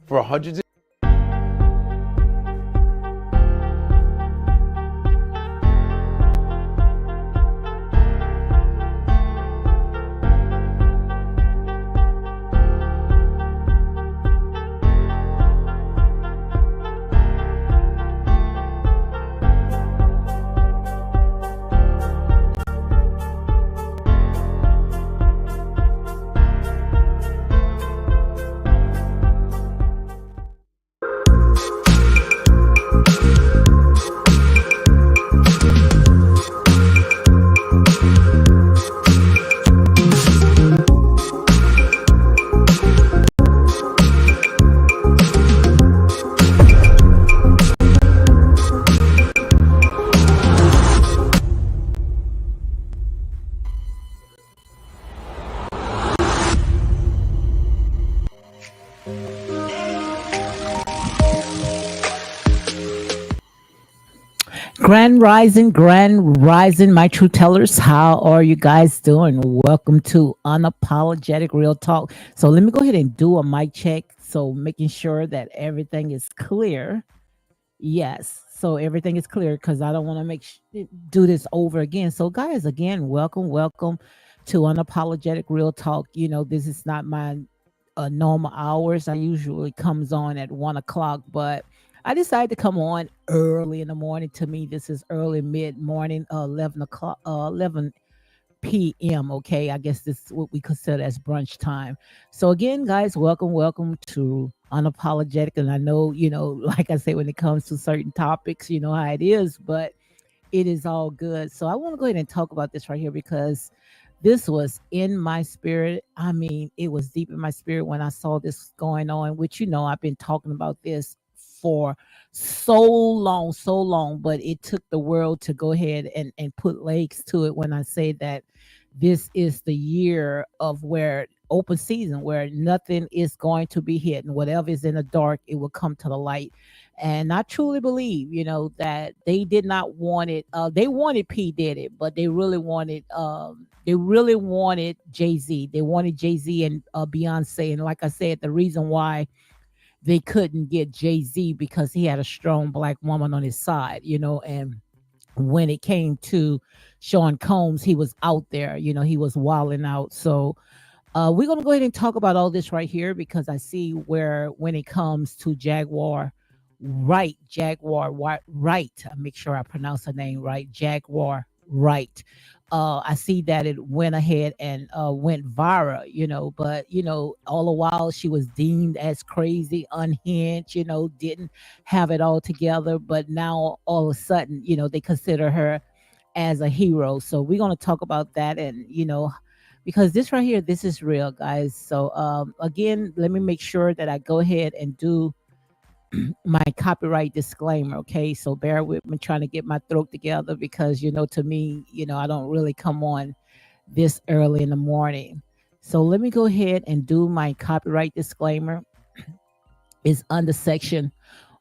For hundreds Grand Rising, my true tellers. How are you guys doing? Welcome to Unapologetic Real Talk. So let me go ahead and do a mic check. So making sure that everything is clear. Yes. So everything is clear because I don't want to do this over again. So guys, again, welcome to Unapologetic Real Talk. This is not my normal hours. I usually comes on at 1 o'clock, but I decided to come on early in the morning. To me, this is early mid morning, 11 o'clock, 11 p.m. Okay, I guess this is what we consider as brunch time. So again, guys, welcome to Unapologetic. And I know, like I say, when it comes to certain topics, you know how it is, but it is all good. So I want to go ahead and talk about this right here because this was in my spirit. I mean, it was deep in my spirit when I saw this going on, which, I've been talking about this for so long, but it took the world to go ahead and put legs to it when I say that this is the year of where open season, where nothing is going to be hidden. Whatever is in the dark, it will come to the light. And I truly believe, that they did not want it. They wanted P Diddy, but they really wanted Jay Z. They wanted Jay Z and Beyonce. And like I said, the reason why they couldn't get Jay Z because he had a strong black woman on his side, and when it came to Sean Combs, he was out there, he was wilding out. So we're going to go ahead and talk about all this right here because I see where when it comes to Jaguar Right, I make sure I pronounce her name right, Jaguar Right. I see that it went ahead and went viral, but all the while she was deemed as crazy, unhinged, didn't have it all together. But now all of a sudden, they consider her as a hero. So we're gonna talk about that, and because this right here, this is real, guys. So again, let me make sure that I go ahead and do my copyright disclaimer. Okay, so bear with me trying to get my throat together because to me, I don't really come on this early in the morning. So let me go ahead and do my copyright disclaimer. Is under section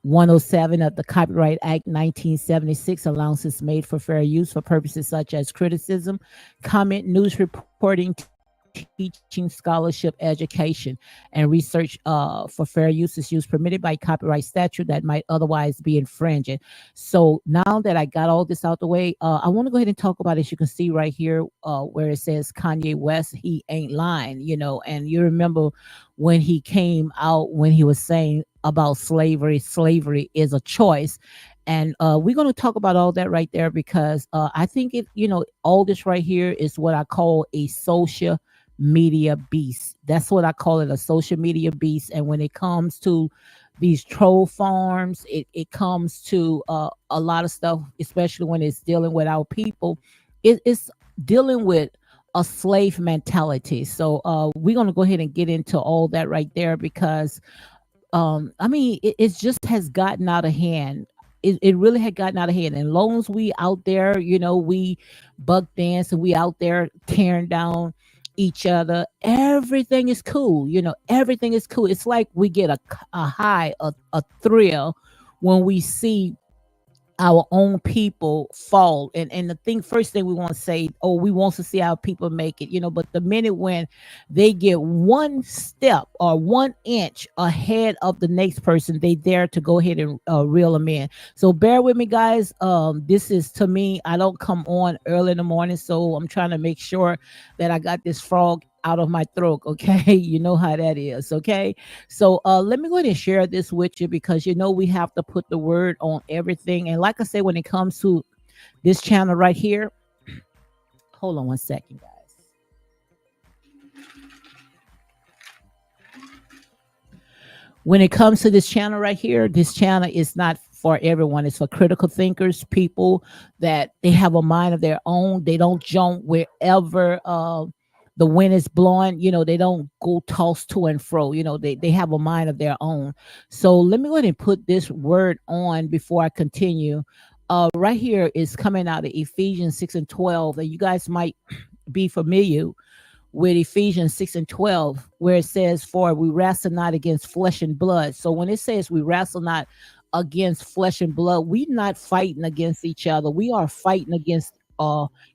107 of the Copyright Act 1976. Allowances made for fair use for purposes such as criticism, comment, news reporting, teaching, scholarship, education, and research for fair use is used permitted by copyright statute that might otherwise be infringing. So now that I got all this out the way, I want to go ahead and talk about, as you can see right here, where it says Kanye West, he ain't lying, and you remember when he came out when he was saying about slavery is a choice. And we're going to talk about all that right there because I think all this right here is what I call a social media beast. That's what I call it, a social media beast. And when it comes to these troll farms, it comes to a lot of stuff, especially when it's dealing with our people. It's dealing with a slave mentality. So we're going to go ahead and get into all that right there because I mean, it just has gotten out of hand. It really had gotten out of hand. And long as we out there, we buck dance and we out there tearing down each other, everything is cool. Everything is cool. It's like we get a high, a thrill when we see our own people fall. And the first thing we want to say, oh, we want to see our people make it, but the minute when they get one step or 1 inch ahead of the next person, they dare to go ahead and reel them in. So bear with me, guys. This is, to me, I don't come on early in the morning, so I'm trying to make sure that I got this frog out of my throat. Okay. You know how that is. Okay. So let me go ahead and share this with you because we have to put the word on everything. And like I say, when it comes to this channel right here, hold on one second, guys. When it comes to this channel right here, this channel is not for everyone. It's for critical thinkers, people that they have a mind of their own. They don't jump wherever the wind is blowing. They don't go toss to and fro. They have a mind of their own. So let me go ahead and put this word on before I continue. Right here is coming out of Ephesians 6 and 12. And you guys might be familiar with Ephesians 6 and 12, where it says, for we wrestle not against flesh and blood. So when it says we wrestle not against flesh and blood, we're not fighting against each other. We are fighting against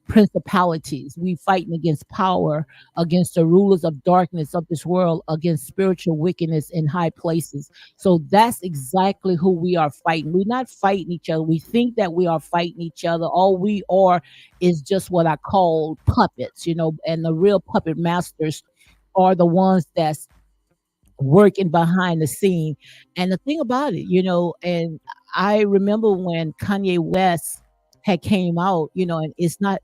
principalities. We fighting against power, against the rulers of darkness of this world, against spiritual wickedness in high places. So that's exactly who we are fighting. We're not fighting each other. We think that we are fighting each other. All we are is just what I call puppets, and the real puppet masters are the ones that's working behind the scene. And the thing about it, and I remember when Kanye West had came out, and it's not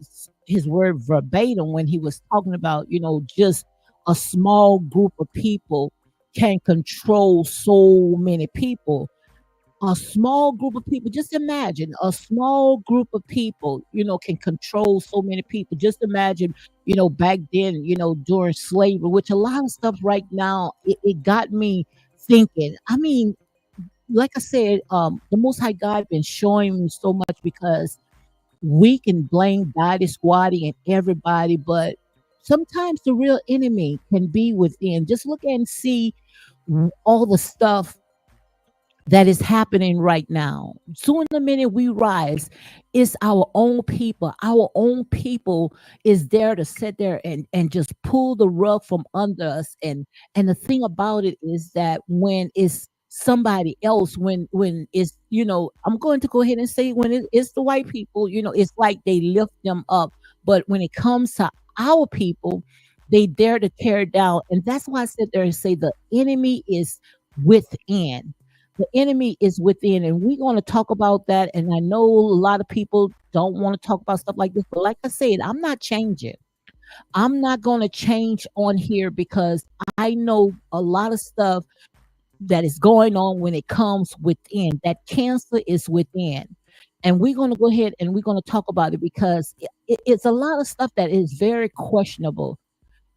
his word verbatim when he was talking about, just a small group of people can control so many people. A small group of people, just imagine a small group of people, can control so many people. Just imagine, back then, during slavery, which a lot of stuff right now, it got me thinking. I mean, like I said, the Most High God been showing me so much because we can blame Daddy Squatty and everybody, but sometimes the real enemy can be within. Just look and see all the stuff that is happening right now. Soon the minute we rise, it's our own people. Our own people is there to sit there and just pull the rug from under us. And the thing about it is that when it's somebody else, when it's, I'm going to go ahead and say when it's the white people, it's like they lift them up. But when it comes to our people, they dare to tear down. And that's why I sit there and say the enemy is within. The enemy is within, and we're going to talk about that. And I know a lot of people don't want to talk about stuff like this, but like I said, I'm not changing. I'm not going to change on here because I know a lot of stuff that is going on when it comes within. That cancer is within. And we're going to go ahead and we're going to talk about it because it's a lot of stuff that is very questionable.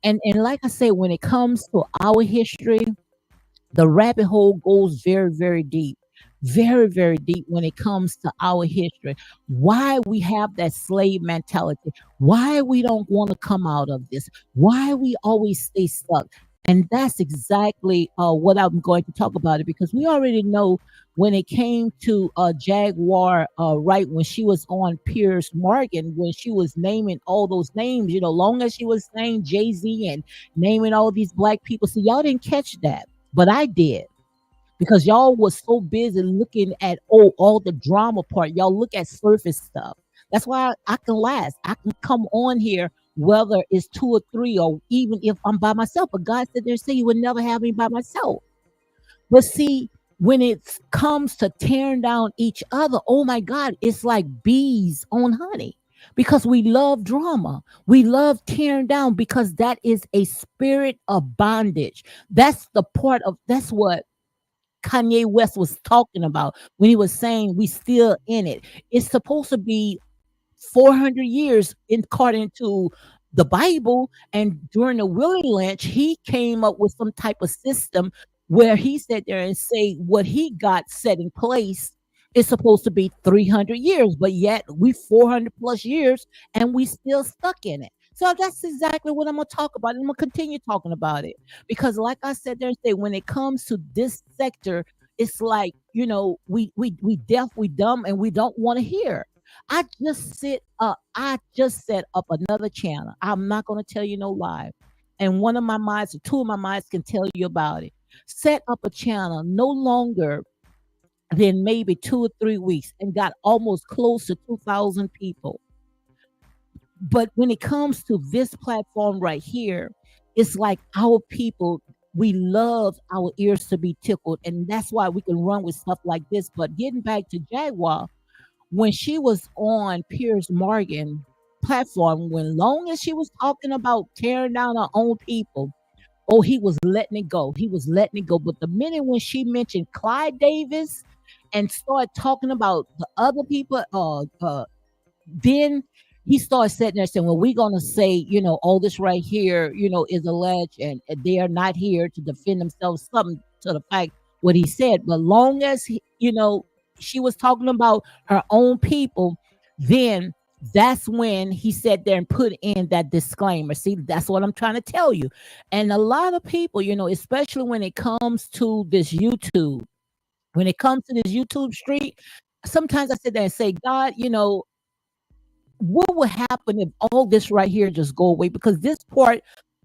And like I say, when it comes to our history, the rabbit hole goes very, very deep, very, very deep when it comes to our history. Why we have that slave mentality, why we don't want to come out of this, why we always stay stuck. And that's exactly what I'm going to talk about it because we already know when it came to Jaguar, right when she was on Piers Morgan, when she was naming all those names, long as she was saying Jay Z and naming all these black people. So y'all didn't catch that, but I did because y'all was so busy looking at all the drama part. Y'all look at surface stuff. That's why I can last. I can come on here whether it's two or three, or even if I'm by myself. But God said there, say He would never have me by myself. But see, when it comes to tearing down each other, oh my God, it's like bees on honey because we love drama. We love tearing down because that is a spirit of bondage. That's what Kanye West was talking about when he was saying we still in it. It's supposed to be 400 years according to the Bible. And during the Willie Lynch, he came up with some type of system where he sat there and say what he got set in place is supposed to be 300 years, but yet we 400 plus years and we still stuck in it. So that's exactly what I'm gonna talk about. And I'm gonna continue talking about it because, like I said there, and say when it comes to this sector, it's like we deaf, we dumb, and we don't want to hear. I just set up another channel. I'm not gonna tell you no lie. And one of my minds, or two of my minds can tell you about it. Set up a channel no longer than maybe 2 or 3 weeks and got almost close to 2,000 people. But when it comes to this platform right here, it's like our people, we love our ears to be tickled. And that's why we can run with stuff like this. But getting back to Jaguar, when she was on Piers Morgan platform, when long as she was talking about tearing down her own people, oh, he was letting it go. He was letting it go. But the minute when she mentioned Clyde Davis and started talking about the other people, then he started sitting there saying, well, we're going to say, all this right here, is alleged and they are not here to defend themselves, something to the fact what he said. But long as, she was talking about her own people, then that's when he sat there and put in that disclaimer. See, that's what I'm trying to tell you. And a lot of people, especially when it comes to this YouTube, when it comes to this YouTube street, sometimes I sit there and say, God, what would happen if all this right here just go away? Because this part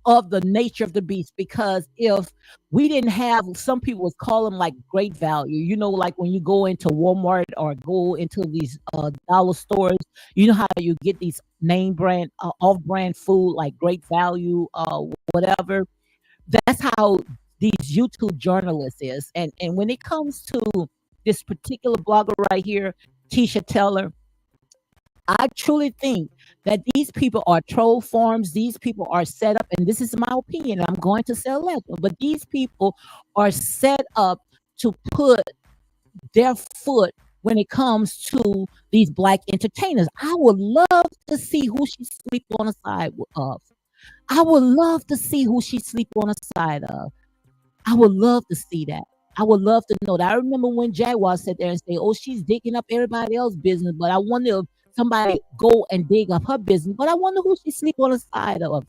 of the nature of the beast, because if we didn't have, some people would call them like great value, like when you go into Walmart or go into these dollar stores, how you get these name brand, off brand food like great value, whatever. That's how these YouTube journalists is. And when it comes to this particular blogger right here, Tisha Teller, I truly think that these people are troll farms. These people are set up, and this is my opinion. I'm going to say left, but these people are set up to put their foot when it comes to these black entertainers. I would love to see who she sleep on the side of. I would love to see who she sleep on the side of. I would love to see that. I would love to know that. I remember when Jaguar sat there and say, "Oh, she's digging up everybody else's business," but I wonder if somebody go and dig up her business. But I wonder who she sleep on the side of.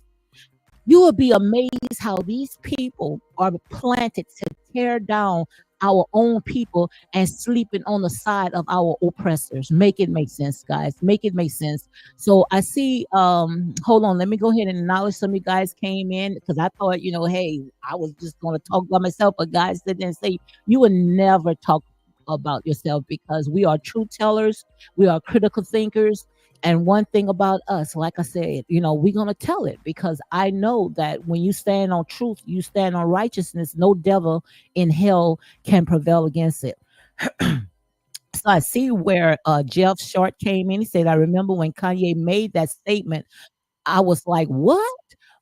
You will be amazed how these people are planted to tear down our own people and sleeping on the side of our oppressors. Make it make sense, guys. Make it make sense. So I see, hold on, let me go ahead and acknowledge some of you guys came in because I thought, hey, I was just going to talk by myself, but guys didn't say you would never talk about yourself because we are truth tellers, we are critical thinkers, and one thing about us, like I said, we're going to tell it because I know that when you stand on truth, you stand on righteousness, no devil in hell can prevail against it. So I see where Jeff Short came in. He said, I remember when Kanye made that statement, I was like, what?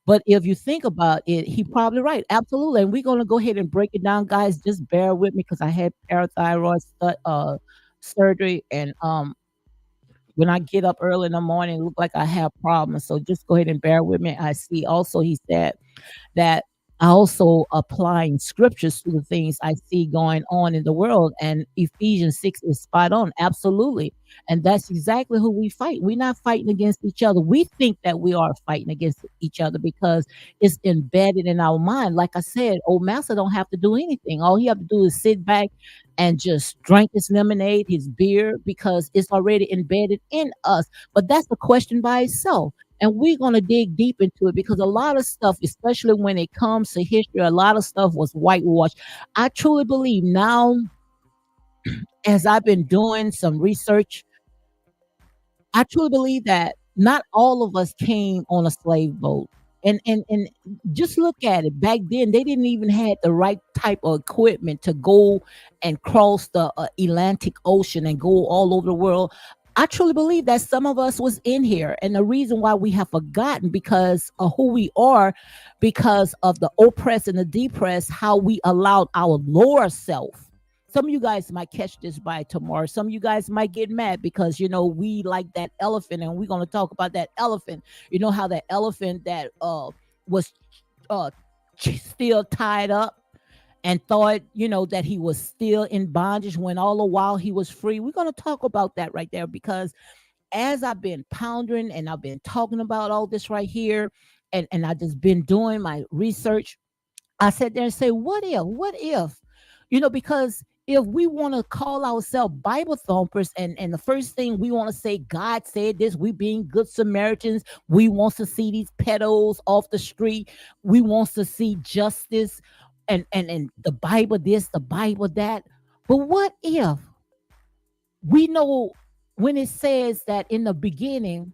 But if you think about it, he probably right. Absolutely. And we're going to go ahead and break it down, guys. Just bear with me because I had parathyroid surgery and when I get up early in the morning, it look like I have problems. So just go ahead and bear with me. I see also he said that I also applying scriptures to the things I see going on in the world. And Ephesians 6 is spot on. Absolutely. And that's exactly who we fight. We're not fighting against each other. We think that we are fighting against each other because it's embedded in our mind. Like I said, old master don't have to do anything. All he have to do is sit back and just drink his lemonade, his beer, because it's already embedded in us. But that's a question by itself. And we're going to dig deep into it because a lot of stuff, especially when it comes to history, a lot of stuff was whitewashed. I truly believe now, as I've been doing some research, I truly believe that not all of us came on a slave boat. And just look at it. Back then, they didn't even had the right type of equipment to go and cross the Atlantic Ocean and go all over the world. I truly believe that some of us was in here, and the reason why we have forgotten because of who we are, because of the oppressed and the depressed, how we allowed our lower self. Some of you guys might catch this by tomorrow. Some of you guys might get mad because we like that elephant, and we're gonna talk about that elephant. You know how that elephant that was uh still tied up and thought that he was still in bondage when all the while he was free. We're going to talk about that right there because as I've been pondering and I've been talking about all this right here, and I just been doing my research, I sat there and say, what if, because if we want to call ourselves Bible thumpers, and the first thing we want to say, God said this, we being good Samaritans, we want to see these pedos off the street, we want to see justice, and the Bible this, the Bible that. But what if we know when it says that in the beginning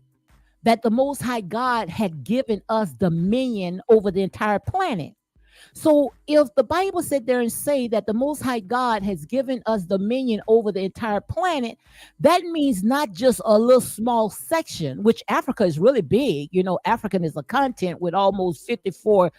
that the Most High God had given us dominion over the entire planet? So if the Bible sit there and say that the Most High God has given us dominion over the entire planet, that means not just a little small section, which Africa is really big. Africa is a continent with almost 54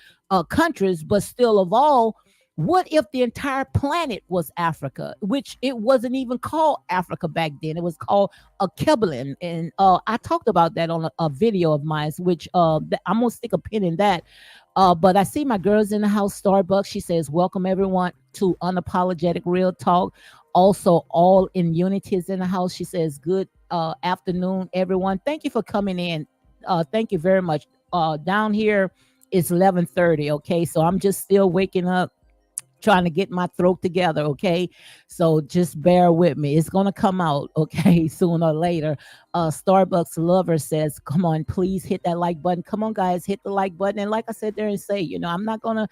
countries, but still of all, what if the entire planet was Africa, which it wasn't even called Africa back then? It was called a Kebelin. And I talked about that on a video of mine, which I'm going to stick a pin in that. But I see my girls in the house, Starbucks. She says, welcome everyone to Unapologetic Real Talk. Also, all in unity is in the house. She says, good afternoon, everyone. Thank you for coming in. Thank you very much. Down here it's 11:30. Okay. So I'm just still waking up, trying to get my throat together. Okay. So just bear with me. It's going to come out. Okay. Sooner or later. Starbucks lover says, come on, please hit that like button. Come on, guys, hit the like button. And like I said there and say, I'm not going to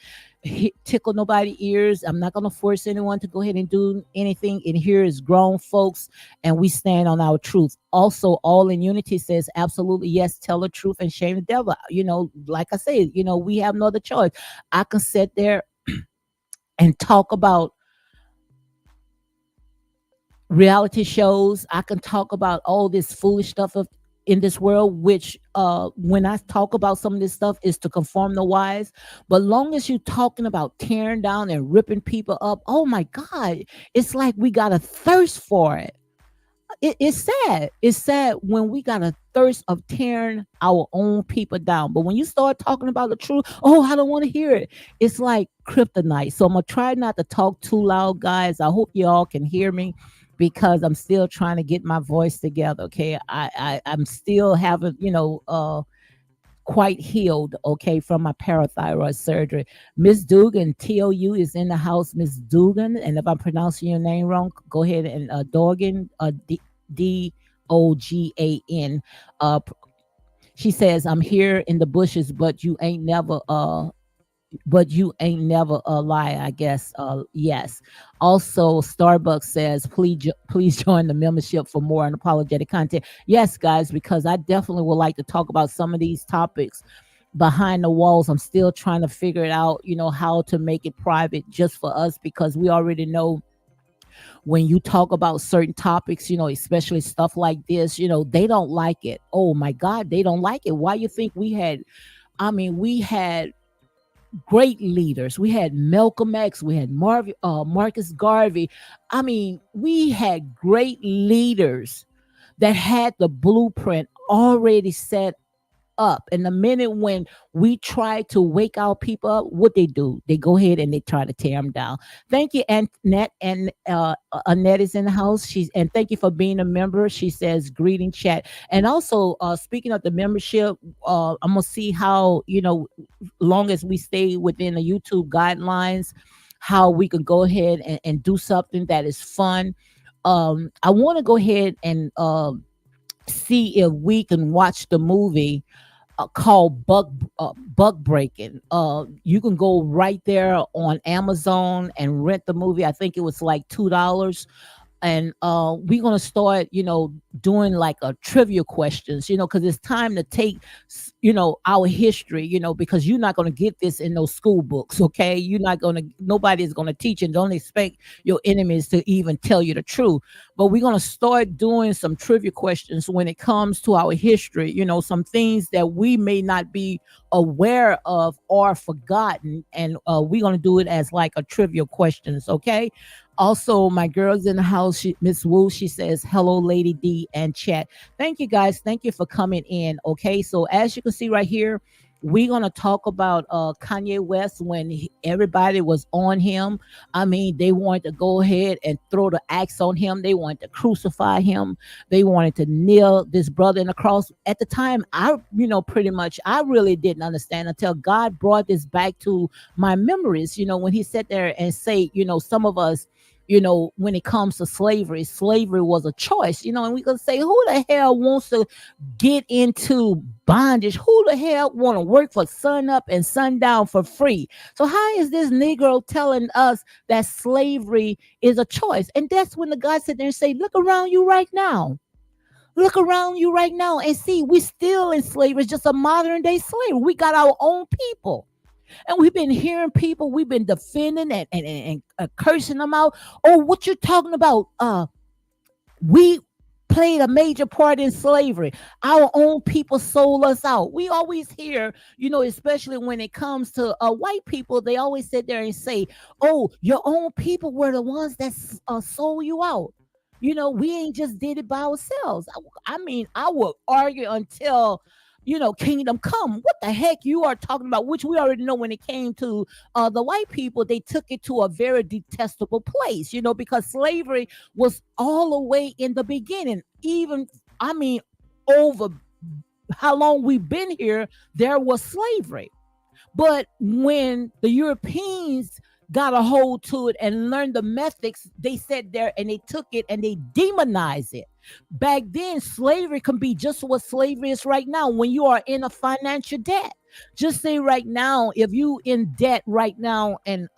tickle nobody's ears. I'm not going to force anyone to go ahead and do anything. In here is grown folks, and we stand on our truth. Also, all in unity says, absolutely, yes, tell the truth and shame the devil. Like I said, we have no other choice. I can sit there and talk about reality shows. I can talk about all this foolish stuff in this world, which when I talk about some of this stuff is to conform the wise. But long as you're talking about tearing down and ripping people up, oh my God, it's like we got a thirst for it. It's sad. It's sad when we got a thirst of tearing our own people down. But when you start talking about the truth, oh, I don't want to hear it. It's like kryptonite. So I'm gonna try not to talk too loud, guys. I hope you all can hear me because I'm still trying to get my voice together. Okay, I'm still having quite healed, okay, from my parathyroid surgery. Miss Dugan, TOU is in the house, Miss Dugan. And if I'm pronouncing your name wrong, go ahead and Dogan, Dogan. Uh, she says, I'm here in the bushes, but you ain't never a lie, I guess. Yes. Also, Starbucks says, please join the membership for more unapologetic content. Yes, guys, because I definitely would like to talk about some of these topics behind the walls. I'm still trying to figure it out, how to make it private just for us, because we already know when you talk about certain topics, especially stuff like this, they don't like it. Oh my God, they don't like it. Why you think we had great leaders. We had Malcolm X, we had Marcus Garvey. We had great leaders that had the blueprint already set up. And the minute when we try to wake our people up, what they do, they go ahead and they try to tear them down. Thank you, Annette. And Annette is in the house. And thank you for being a member. She says, greeting chat. And also, speaking of the membership, I'm gonna see how, long as we stay within the YouTube guidelines, how we can go ahead and do something that is fun. I want to go ahead and see if we can watch the movie called Bug Breaking. You can go right there on Amazon and rent the movie. I think it was like $2. and we're gonna start, doing like a trivia questions, because it's time to take, our history, because you're not gonna get this in those school books, okay? Nobody's gonna teach, and don't expect your enemies to even tell you the truth. But we're gonna start doing some trivia questions when it comes to our history, some things that we may not be aware of or forgotten, and we're gonna do it as like a trivia questions, okay? Also, my girls in the house, Miss Wu, she says, hello, Lady D and chat. Thank you guys. Thank you for coming in. Okay. So as you can see right here, we're gonna talk about Kanye West when everybody was on him. I mean, they wanted to go ahead and throw the axe on him. They wanted to crucify him. They wanted to nail this brother in the cross. At the time, pretty much, I really didn't understand until God brought this back to my memories. When He sat there and say, some of us, when it comes to slavery was a choice, and we can say, who the hell wants to get into bondage? Who the hell want to work for sun up and sundown for free? So how is this Negro telling us that slavery is a choice? And that's when the God sit there and say, look around you right now. Look around you right now and see, we still in slavery. It's just a modern day slavery. We got our own people. And we've been hearing people, we've been defending and cursing them out. Oh, what you talking about? We played a major part in slavery. Our own people sold us out. We always hear, especially when it comes to white people, they always sit there and say, oh, your own people were the ones that sold you out. We ain't just did it by ourselves. I mean, I would argue until kingdom come. What the heck you are talking about? Which we already know when it came to the white people, they took it to a very detestable place, because slavery was all the way in the beginning. Even, I mean, over how long we've been here, there was slavery. But when the Europeans got a hold to it and learned the methods, they sat there and they took it and they demonized it. Back then, slavery can be just what slavery is right now when you are in a financial debt. Just say right now, if you in debt right now and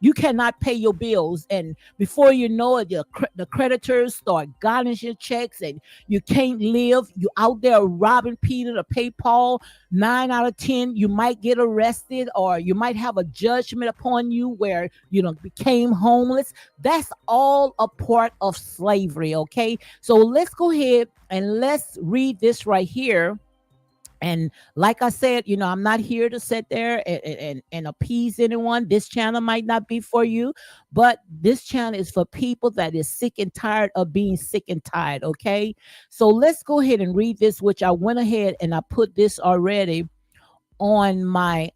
you cannot pay your bills, and before you know it, the creditors start garnishing checks, and you can't live. You out there robbing Peter to pay Paul. 9 out of 10, you might get arrested, or you might have a judgment upon you where became homeless. That's all a part of slavery. Okay, so let's go ahead and let's read this right here. And like I said, I'm not here to sit there and appease anyone. This channel might not be for you, but this channel is for people that is sick and tired of being sick and tired. Okay. So let's go ahead and read this, which I went ahead and I put this already on my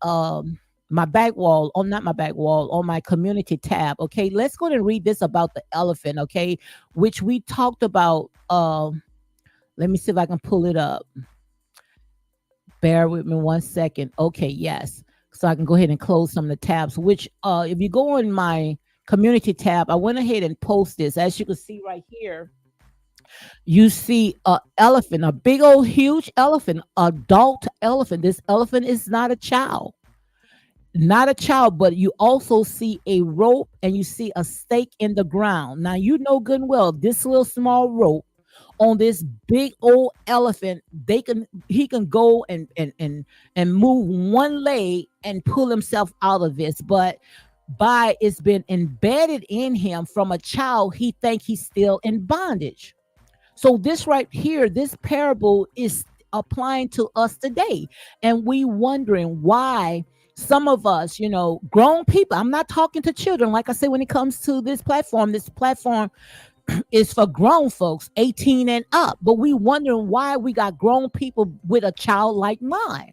back wall, on not my back wall, on my community tab. Okay. Let's go ahead and read this about the elephant. Okay. Which we talked about. Let me see if I can pull it up. Bear with me 1 second. Okay, yes. So I can go ahead and close some of the tabs, which if you go on my community tab, I went ahead and post this. As you can see right here, you see a elephant, a big old huge elephant, adult elephant. This elephant is not a child. Not a child, but you also see a rope and you see a stake in the ground. Now you know good and well this little small rope on this big old elephant, he can go and move one leg and pull himself out of this. But by it's been embedded in him from a child, he think he's still in bondage. So this right here, this parable is applying to us today. And we wondering why some of us, grown people, I'm not talking to children. Like I said, when it comes to this platform is for grown folks 18 and up. But we wondering why we got grown people with a childlike mind.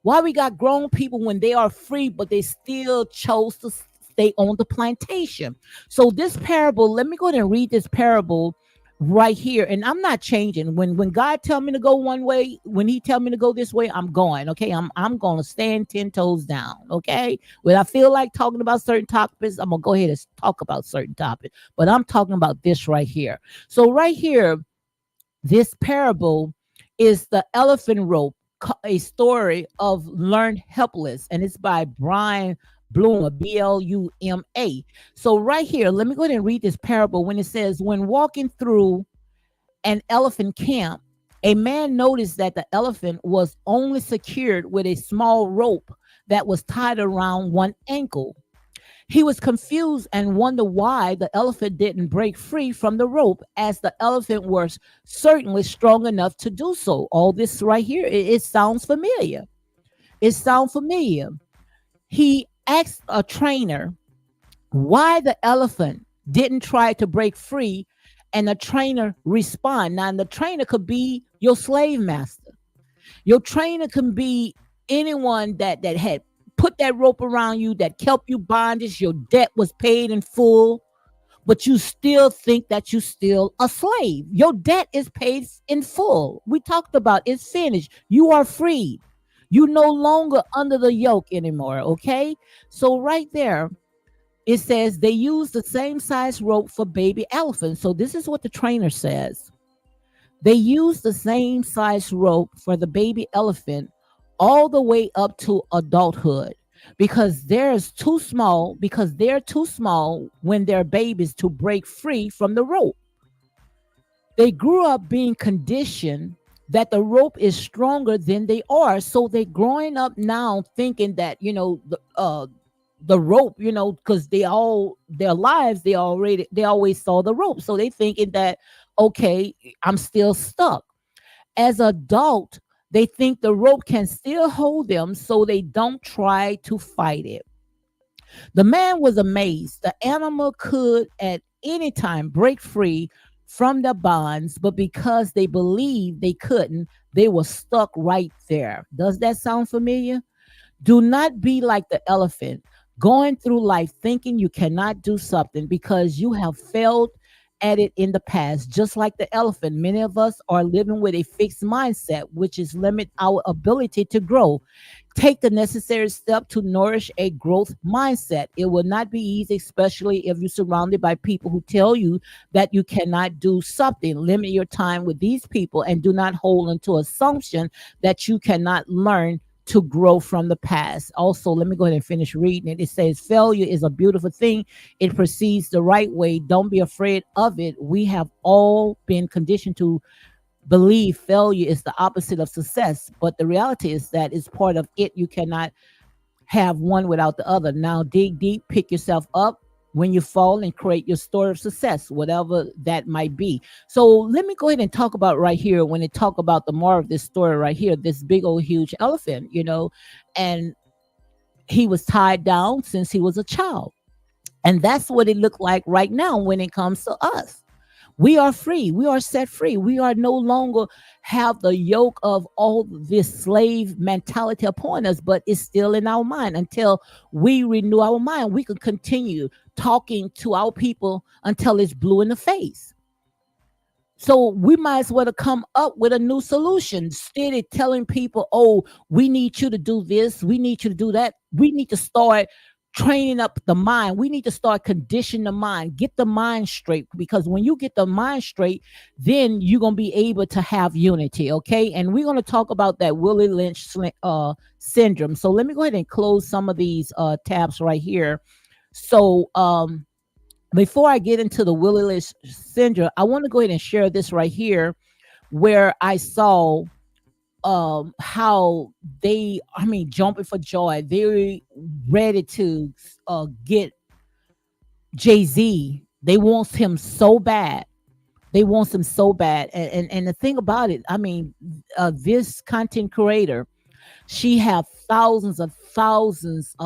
Why we got grown people when they are free, but they still chose to stay on the plantation. So this parable, let me go ahead and read this parable right here. And I'm not changing. When God tell me to go one way, when he tell me to go this way, I'm going. Okay. I'm gonna stand 10 toes down. Okay. When I feel like talking about certain topics, I'm gonna go ahead and talk about certain topics. But I'm talking about this right here. So right here, this parable is the elephant rope, a story of learned helpless, and it's by Brian Bluma, Bluma. So right here, let me go ahead and read this parable when it says, when walking through an elephant camp, a man noticed that the elephant was only secured with a small rope that was tied around one ankle. He was confused and wondered why the elephant didn't break free from the rope, as the elephant was certainly strong enough to do so. All this right here, it sounds familiar. It sounds familiar. He asked a trainer why the elephant didn't try to break free, and the trainer respond. Now, the trainer could be your slave master. Your trainer can be anyone that had put that rope around you, that kept you bondage. Your debt was paid in full, but you still think that you're still a slave. Your debt is paid in full. We talked about it's finished. You are freed. You no longer under the yoke anymore. Okay. So right there, it says they use the same size rope for baby elephants. So this is what the trainer says. They use the same size rope for the baby elephant all the way up to adulthood, because they're too small when they're babies to break free from the rope. They grew up being conditioned that the rope is stronger than they are, so they're growing up now thinking that, the rope, because they all their lives they always saw the rope, so they thinking that, okay, I'm still stuck. As adult, they think the rope can still hold them, so they don't try to fight it. The man was amazed. The animal could at any time break free from the bonds, but because they believed they couldn't, they were stuck right there. Does that sound familiar? Do not be like the elephant, going through life thinking you cannot do something because you have failed at it in the past. Just like the elephant, many of us are living with a fixed mindset, which is limit our ability to grow. Take the necessary step to nourish a growth mindset. It will not be easy, especially if you're surrounded by people who tell you that you cannot do something. Limit your time with these people and do not hold onto assumption that you cannot learn to grow from the past. Also, let me go ahead and finish reading it. It says, failure is a beautiful thing. It proceeds the right way. Don't be afraid of it. We have all been conditioned to believe failure is the opposite of success, but the reality is that it's part of it. You cannot have one without the other. Now, dig deep, pick yourself up when you fall, and create your story of success, whatever that might be. So let me go ahead and talk about right here, when they talk about the more of this story right here, this big old huge elephant, and he was tied down since he was a child. And that's what it looked like right now when it comes to us. We are free. We are set free. We are no longer have the yoke of all this slave mentality upon us, but it's still in our mind. Until we renew our mind, we can continue talking to our people until it's blue in the face. So we might as well come up with a new solution. Instead of telling people, oh, we need you to do this, we need you to do that. We need to start training up the mind. We need to start conditioning the mind, get the mind straight. Because when you get the mind straight, then you're going to be able to have unity. Okay. And we're going to talk about that Willie Lynch syndrome. So let me go ahead and close some of these tabs right here. So, before I get into the Willie Lynch syndrome, I want to go ahead and share this right here, where I saw how jumping for joy. They're ready to get Jay-Z. They want him so bad. They want him so bad. And the thing about it, this content creator, she have thousands of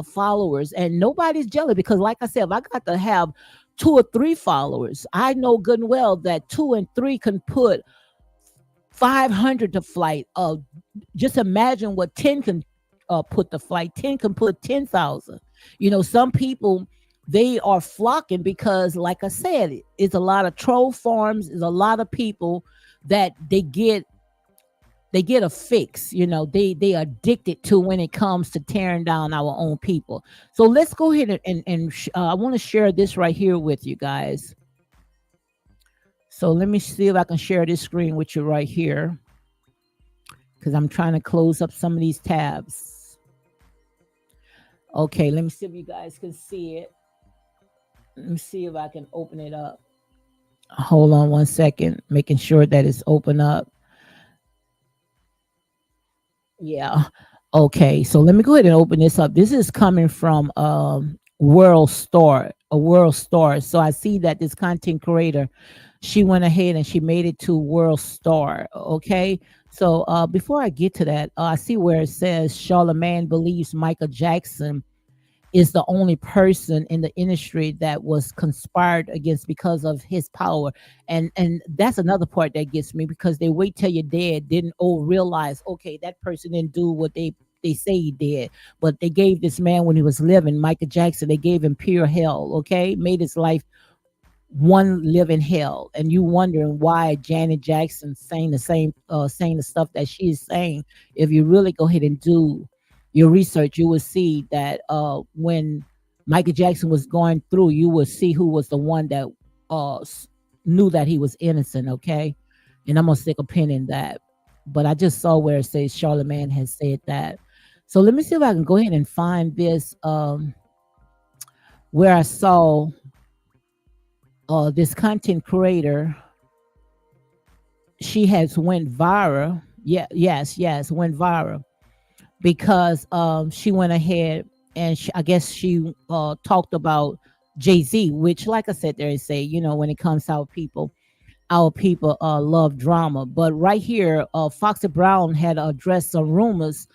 followers, and nobody's jealous, because like I said, if I got to have 2 or 3 followers, I know good and well that 2 and 3 can put 500 to flight. Just imagine what 10 can put to flight. 10 can put 10,000. Some people, they are flocking because, like I said, it's a lot of troll farms. There's a lot of people that they get a fix. They are addicted to when it comes to tearing down our own people. So let's go ahead and I want to share this right here with you guys. So let me see if I can share this screen with you right here, because I'm trying to close up some of these tabs. Okay, let me see if you guys can see it. Let me see if I can open it up. Hold on one second, making sure that it's open up. Yeah. Okay. So let me go ahead and open this up. This is coming from World Star, a World Star. So I see that this content creator, she went ahead and she made it to World Star. Okay. So before I get to that, I see where it says Charlemagne believes Michael Jackson is the only person in the industry that was conspired against because of his power. And that's another part that gets me, because they wait till you're dead, didn't realize, okay, that person didn't do what they say he did. But they gave this man, when he was living, Michael Jackson, they gave him pure hell. Okay, made his life one living hell. And you wondering why Janet Jackson saying the same, saying the stuff that she's saying. If you really go ahead and do your research, you will see that when Michael Jackson was going through, you will see who was the one that uh s- knew that he was innocent. Okay, and I'm gonna stick a pin in that. But I just saw where it says Charlemagne has said that. So let me see if I can go ahead and find this, where I saw this content creator, she has went viral. Yeah, yes, went viral because she went ahead and I guess she talked about Jay-Z, which, like I said there, and say, when it comes to our people love drama. But right here, Foxy Brown had addressed some rumors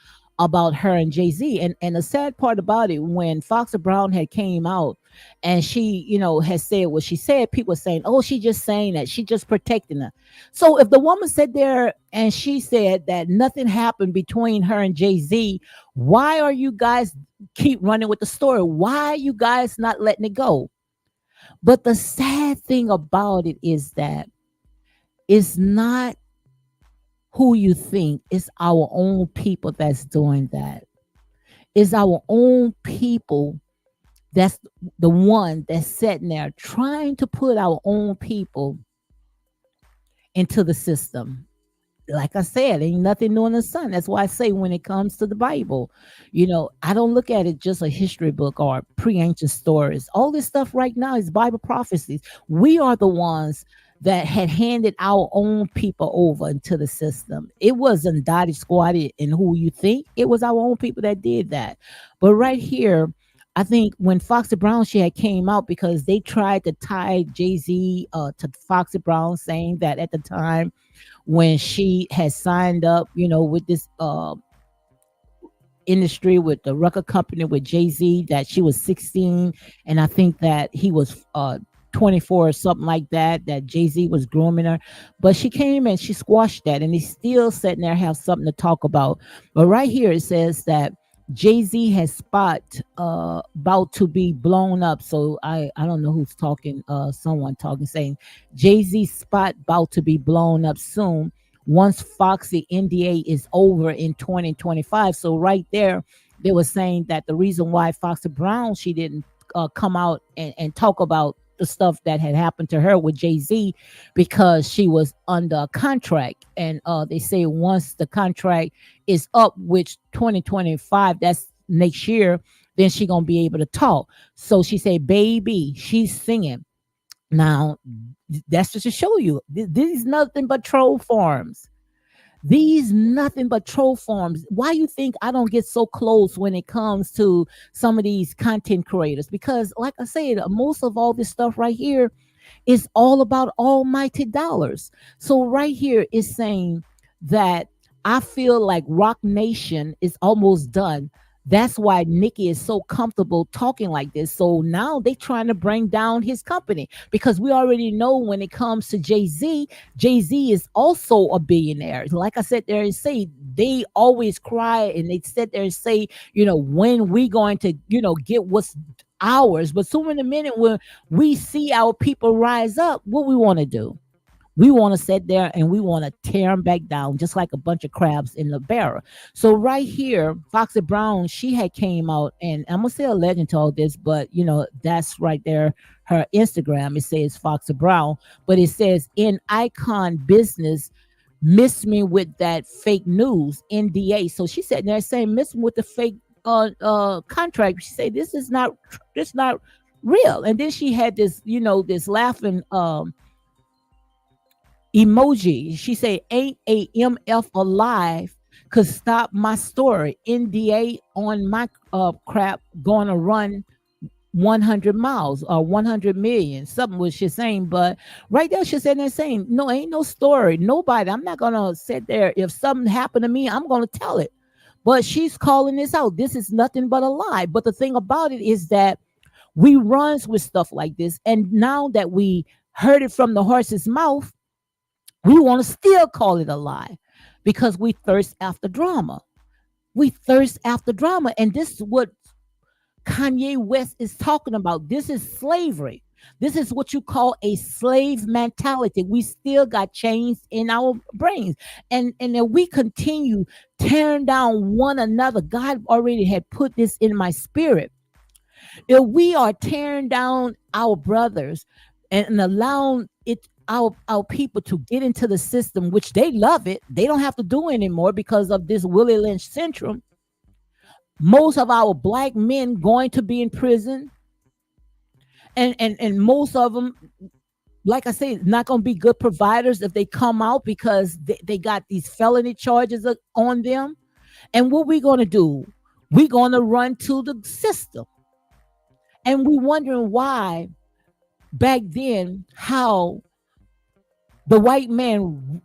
about her and Jay Z, and the sad part about it, when Foxy Brown had came out and she, had said what she said, people were saying, "Oh, she just saying that, she just protecting her." So if the woman said there and she said that nothing happened between her and Jay Z, why are you guys keep running with the story? Why are you guys not letting it go? But the sad thing about it is that it's not who you think, it's our own people that's doing that. It's our own people that's the one that's sitting there trying to put our own people into the system. Like I said, ain't nothing new in the sun. That's why I say, when it comes to the Bible, I don't look at it just a history book or pre-ancient stories. All this stuff right now is Bible prophecies. We are the ones that had handed our own people over into the system. It wasn't Dottie Squatty and who you think. It was our own people that did that. But right here, I think when Foxy Brown, she had came out because they tried to tie Jay-Z to Foxy Brown, saying that at the time when she had signed up, with this industry, with the record company with Jay-Z, that she was 16, and I think that he was 24 or something like that, that Jay-Z was grooming her. But she came and she squashed that, and he's still sitting there, have something to talk about. But right here it says that Jay-Z has spot about to be blown up. So I don't know who's talking, someone talking, saying Jay-Z spot about to be blown up soon once Foxy NDA is over in 2025. So right there, they were saying that the reason why Foxy Brown, she didn't come out and talk about the stuff that had happened to her with Jay-Z, because she was under a contract. And they say once the contract is up, which 2025, that's next year, then she gonna be able to talk. So she said, baby, she's singing. Now, that's just to show you, this is nothing but troll farms. These nothing but troll farms. Why you think I don't get so close when it comes to some of these content creators? Because, like I said, most of all this stuff right here is all about almighty dollars. So right here is saying that I feel like Rock Nation is almost done. That's why Nikki is so comfortable talking like this. So now they trying to bring down his company, because we already know when it comes to Jay-Z, Jay-Z is also a billionaire. Like I said there and say, they always cry and they sit there and say, when we going to, get what's ours. But so in a minute, when we see our people rise up, what we want to do? We want to sit there and we want to tear them back down, just like a bunch of crabs in the barrel. So right here, Foxy Brown, she had came out, and I'm gonna say a legend to all this, but that's right there. Her Instagram, it says Foxy Brown, but it says in Icon Business, miss me with that fake news NDA. So she said there saying, miss me with the fake contract. She said, this not real. And then she had this, this laughing emoji. She said, ain't a MF alive could stop my story. NDA on my crap gonna run 100 miles or 100 million, something was she saying. But right there, she said that saying, no, ain't no story. Nobody, I'm not gonna sit there. If something happened to me, I'm gonna tell it. But she's calling this out. This is nothing but a lie. But the thing about it is that we runs with stuff like this. And now that we heard it from the horse's mouth, we want to still call it a lie because we thirst after drama. We thirst after drama. And this is what Kanye West is talking about. This is slavery. This is what you call a slave mentality. We still got chains in our brains. And if we continue tearing down one another, God already had put this in my spirit. If we are tearing down our brothers and allowing our people to get into the system, which they love it, they don't have to do anymore because of this Willie Lynch syndrome. Most of our black men going to be in prison, and most of them, like I say, not going to be good providers if they come out because they got these felony charges on them. And what we going to do? We're going to run to the system. And we wondering why back then how the white man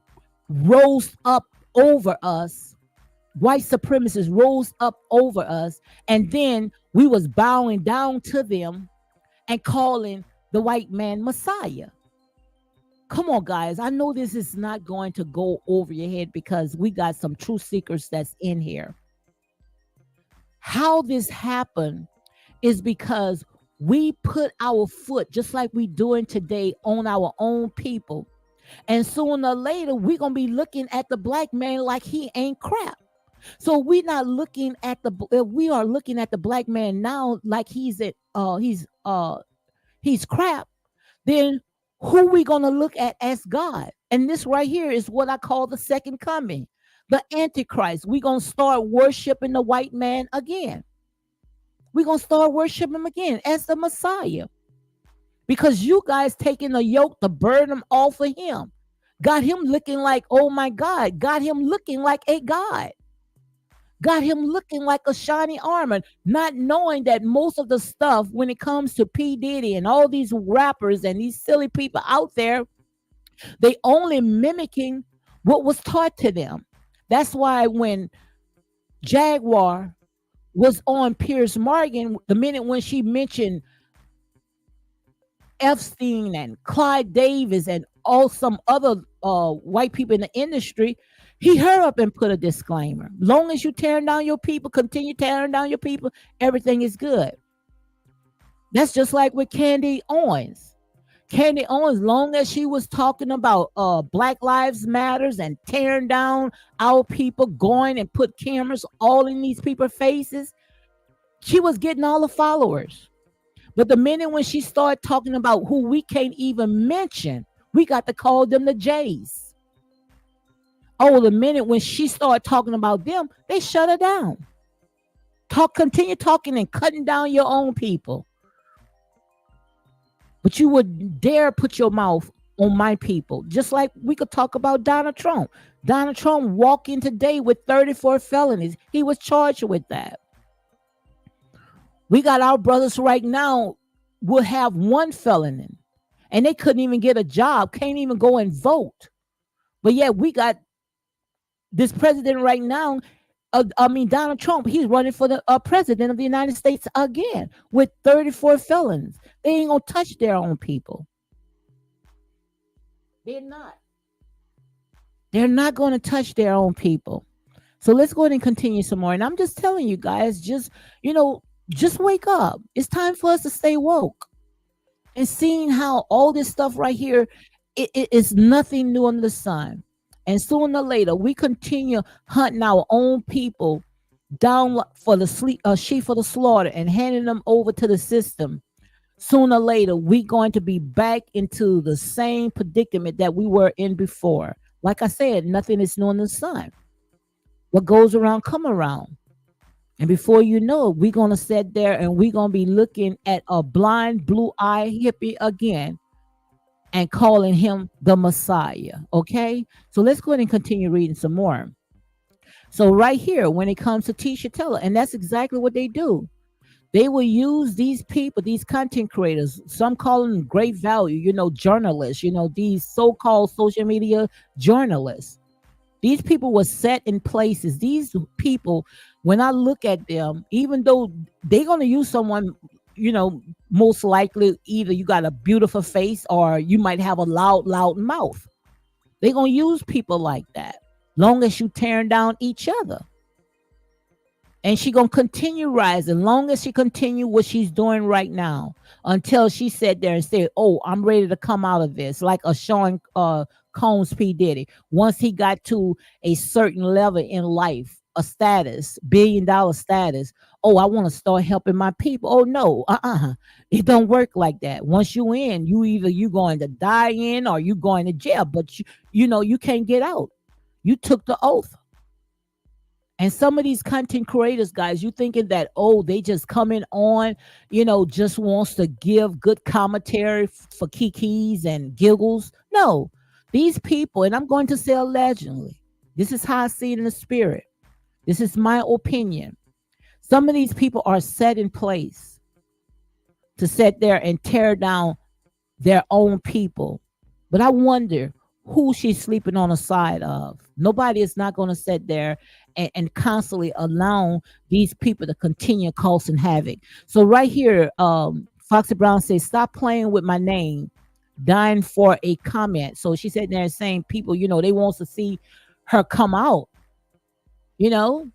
rose up over us, white supremacists rose up over us, and then we was bowing down to them and calling the white man Messiah. Come on, guys. I know this is not going to go over your head because we got some truth seekers that's in here. How this happened is because we put our foot, just like we doing today, on our own people. And sooner or later, we're going to be looking at the black man like he ain't crap. So we are looking at the black man now like he's crap. Then who we going to look at as God? And this right here is what I call the second coming, the Antichrist. We're going to start worshiping the white man again. We're going to start worshiping him again as the Messiah. Because you guys taking the yoke, the burden off of him. Got him looking like, oh my God. Got him looking like a God. Got him looking like a shiny armor. Not knowing that most of the stuff when it comes to P. Diddy and all these rappers and these silly people out there, they only mimicking what was taught to them. That's why when Jaguar was on Piers Morgan, the minute when she mentioned Epstein and Clyde Davis and all some other white people in the industry, he hurried up and put a disclaimer. Long as you tearing down your people, continue tearing down your people, everything is good. That's just like with Candy Owens. Candy Owens, long as she was talking about Black Lives Matters and tearing down our people, going and put cameras all in these people's faces, she was getting all the followers. But the minute when she started talking about who we can't even mention, we got to call them the Jays. Oh, the minute when she started talking about them, they shut her down. Continue talking and cutting down your own people. But you would dare put your mouth on my people. Just like we could talk about Donald Trump. Donald Trump walked in today with 34 felonies. He was charged with that. We got our brothers right now will have one felony and they couldn't even get a job, can't even go and vote. But yet we got this president right now. Donald Trump, he's running for the president of the United States again with 34 felons. They ain't gonna touch their own people. They're not. They're not going to touch their own people. So let's go ahead and continue some more. And I'm just telling you guys, just wake up. It's time for us to stay woke. And seeing how all this stuff right here, it is nothing new under the sun. And sooner or later, we continue hunting our own people down for the sheep for the slaughter and handing them over to the system. Sooner or later, we're going to be back into the same predicament that we were in before. Like I said, nothing is new under the sun. What goes around, come around. And before you know it, we're gonna sit there and we're gonna be looking at a blind blue eye hippie again and calling him the Messiah. Okay. So let's go ahead and continue reading some more. So right here, when it comes to Tisha Teller, and that's exactly what they do. They will use these people, these content creators, some call them great value, journalists, these so-called social media journalists. These people were set in places. These people, when I look at them, even though they're going to use someone, you know, most likely either you got a beautiful face or you might have a loud mouth. They're going to use people like that. Long as you tearing down each other. And she gonna continue rising long as she continue what she's doing right now until she sat there and said, "Oh, I'm ready to come out of this," like a Sean Combs P Diddy. Once he got to a certain level in life, a status, $1 billion status. Oh, I want to start helping my people. Oh no, it don't work like that. Once you in, you going to die in or you going to jail, but you can't get out. You took the oath. And some of these content creators, guys, you thinking that, oh, they just coming on, just wants to give good commentary for kikis and giggles. No, these people, and I'm going to say allegedly, this is how I see it in the spirit. This is my opinion. Some of these people are set in place to sit there and tear down their own people. But I wonder who she's sleeping on the side of. Nobody is not going to sit there and constantly allow these people to continue causing havoc. So right here, Foxy Brown says, "Stop playing with my name." Dying for a comment. So she said there saying people, they wants to see her come out, you know.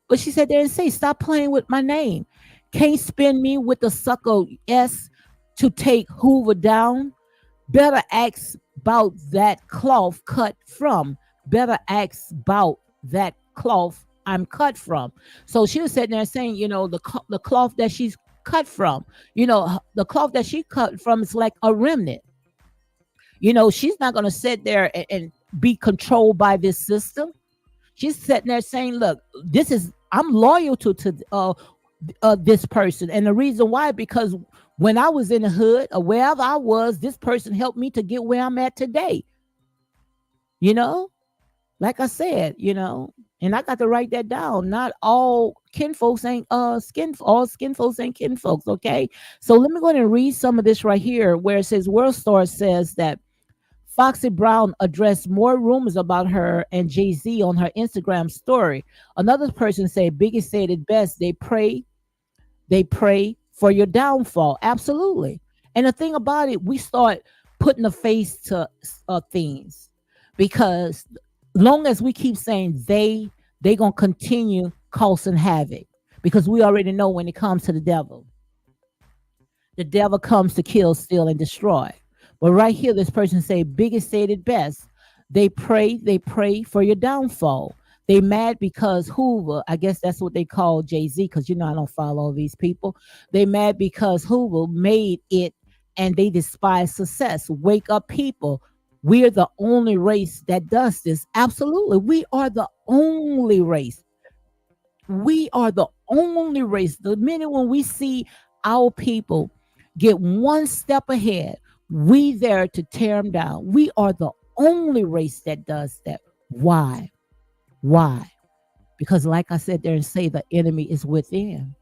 But she said there and say, "Stop playing with my name. Can't spin me with the sucker S to take Hoover down. Better ask about that cloth cut from. Better ask about that cloth I'm cut from." So she was sitting there saying, the cloth that she's cut from, the cloth that she cut from is like a remnant. She's not going to sit there and be controlled by this system. She's sitting there saying, "Look, I'm loyal to this person, and the reason why because when I was in the hood or wherever I was, this person helped me to get where I'm at today." You know, like I said, and I got to write that down. Not all kinfolks ain't all skin folks ain't kinfolks. Okay, so let me go ahead and read some of this right here, where it says World Star says that Foxy Brown addressed more rumors about her and Jay-Z on her Instagram story. Another person said Biggie said it best. They pray for your downfall. Absolutely. And the thing about it, we start putting a face to things because long as we keep saying they gonna continue causing havoc because we already know when it comes to the devil comes to kill, steal, and destroy. But right here, this person say, "Biggest said it best. They pray for your downfall. They mad because Hoover, I guess that's what they call Jay-Z, because I don't follow these people. They mad because Hoover made it and they despise success. Wake up, people. We're the only race that does this. Absolutely. We are the only race. We are the only race. The minute when we see our people get one step ahead, we there to tear them down. We are the only race that does that. Why? Why? Because like I said there and say the enemy is within.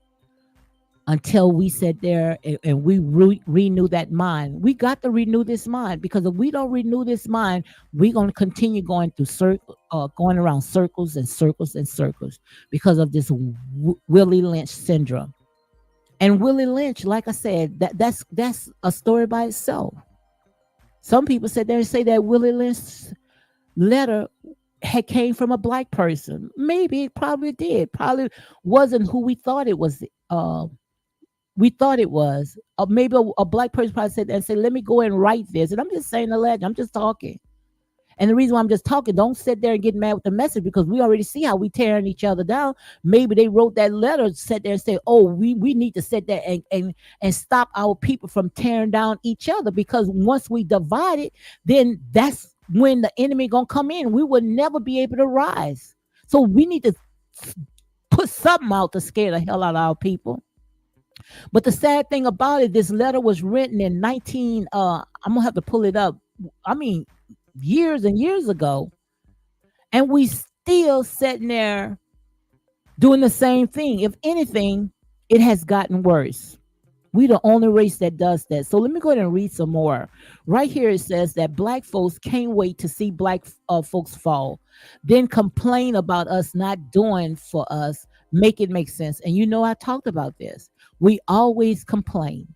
Until we sit there and we renew that mind. We got to renew this mind because if we don't renew this mind, we're going to continue going through going around circles and circles and circles because of this Willie Lynch syndrome. And Willie Lynch, like I said, that's a story by itself. Some people said they say that Willie Lynch's letter had came from a black person. Maybe it probably did. Probably wasn't who we thought it was. We thought it was. Maybe a black person probably said that and said, "Let me go and write this." And I'm just saying the legend. I'm just talking. And the reason why I'm just talking, don't sit there and get mad with the message because we already see how we tearing each other down. Maybe they wrote that letter, sat there and say, "Oh, we need to sit there and stop our people from tearing down each other because once we divide it, then that's when the enemy gonna come in. We will never be able to rise. So we need to put put something out to scare the hell out of our people. But the sad thing about it, this letter was written in 19 I'm gonna have to pull it up. I mean, years and years ago, and we still sitting there doing the same thing. If anything, it has gotten worse. We the only race that does that. So let me go ahead and read some more. Right here it says that black folks can't wait to see black folks fall, then complain about us not doing for us, make it make sense. And you know I talked about this. We always complain,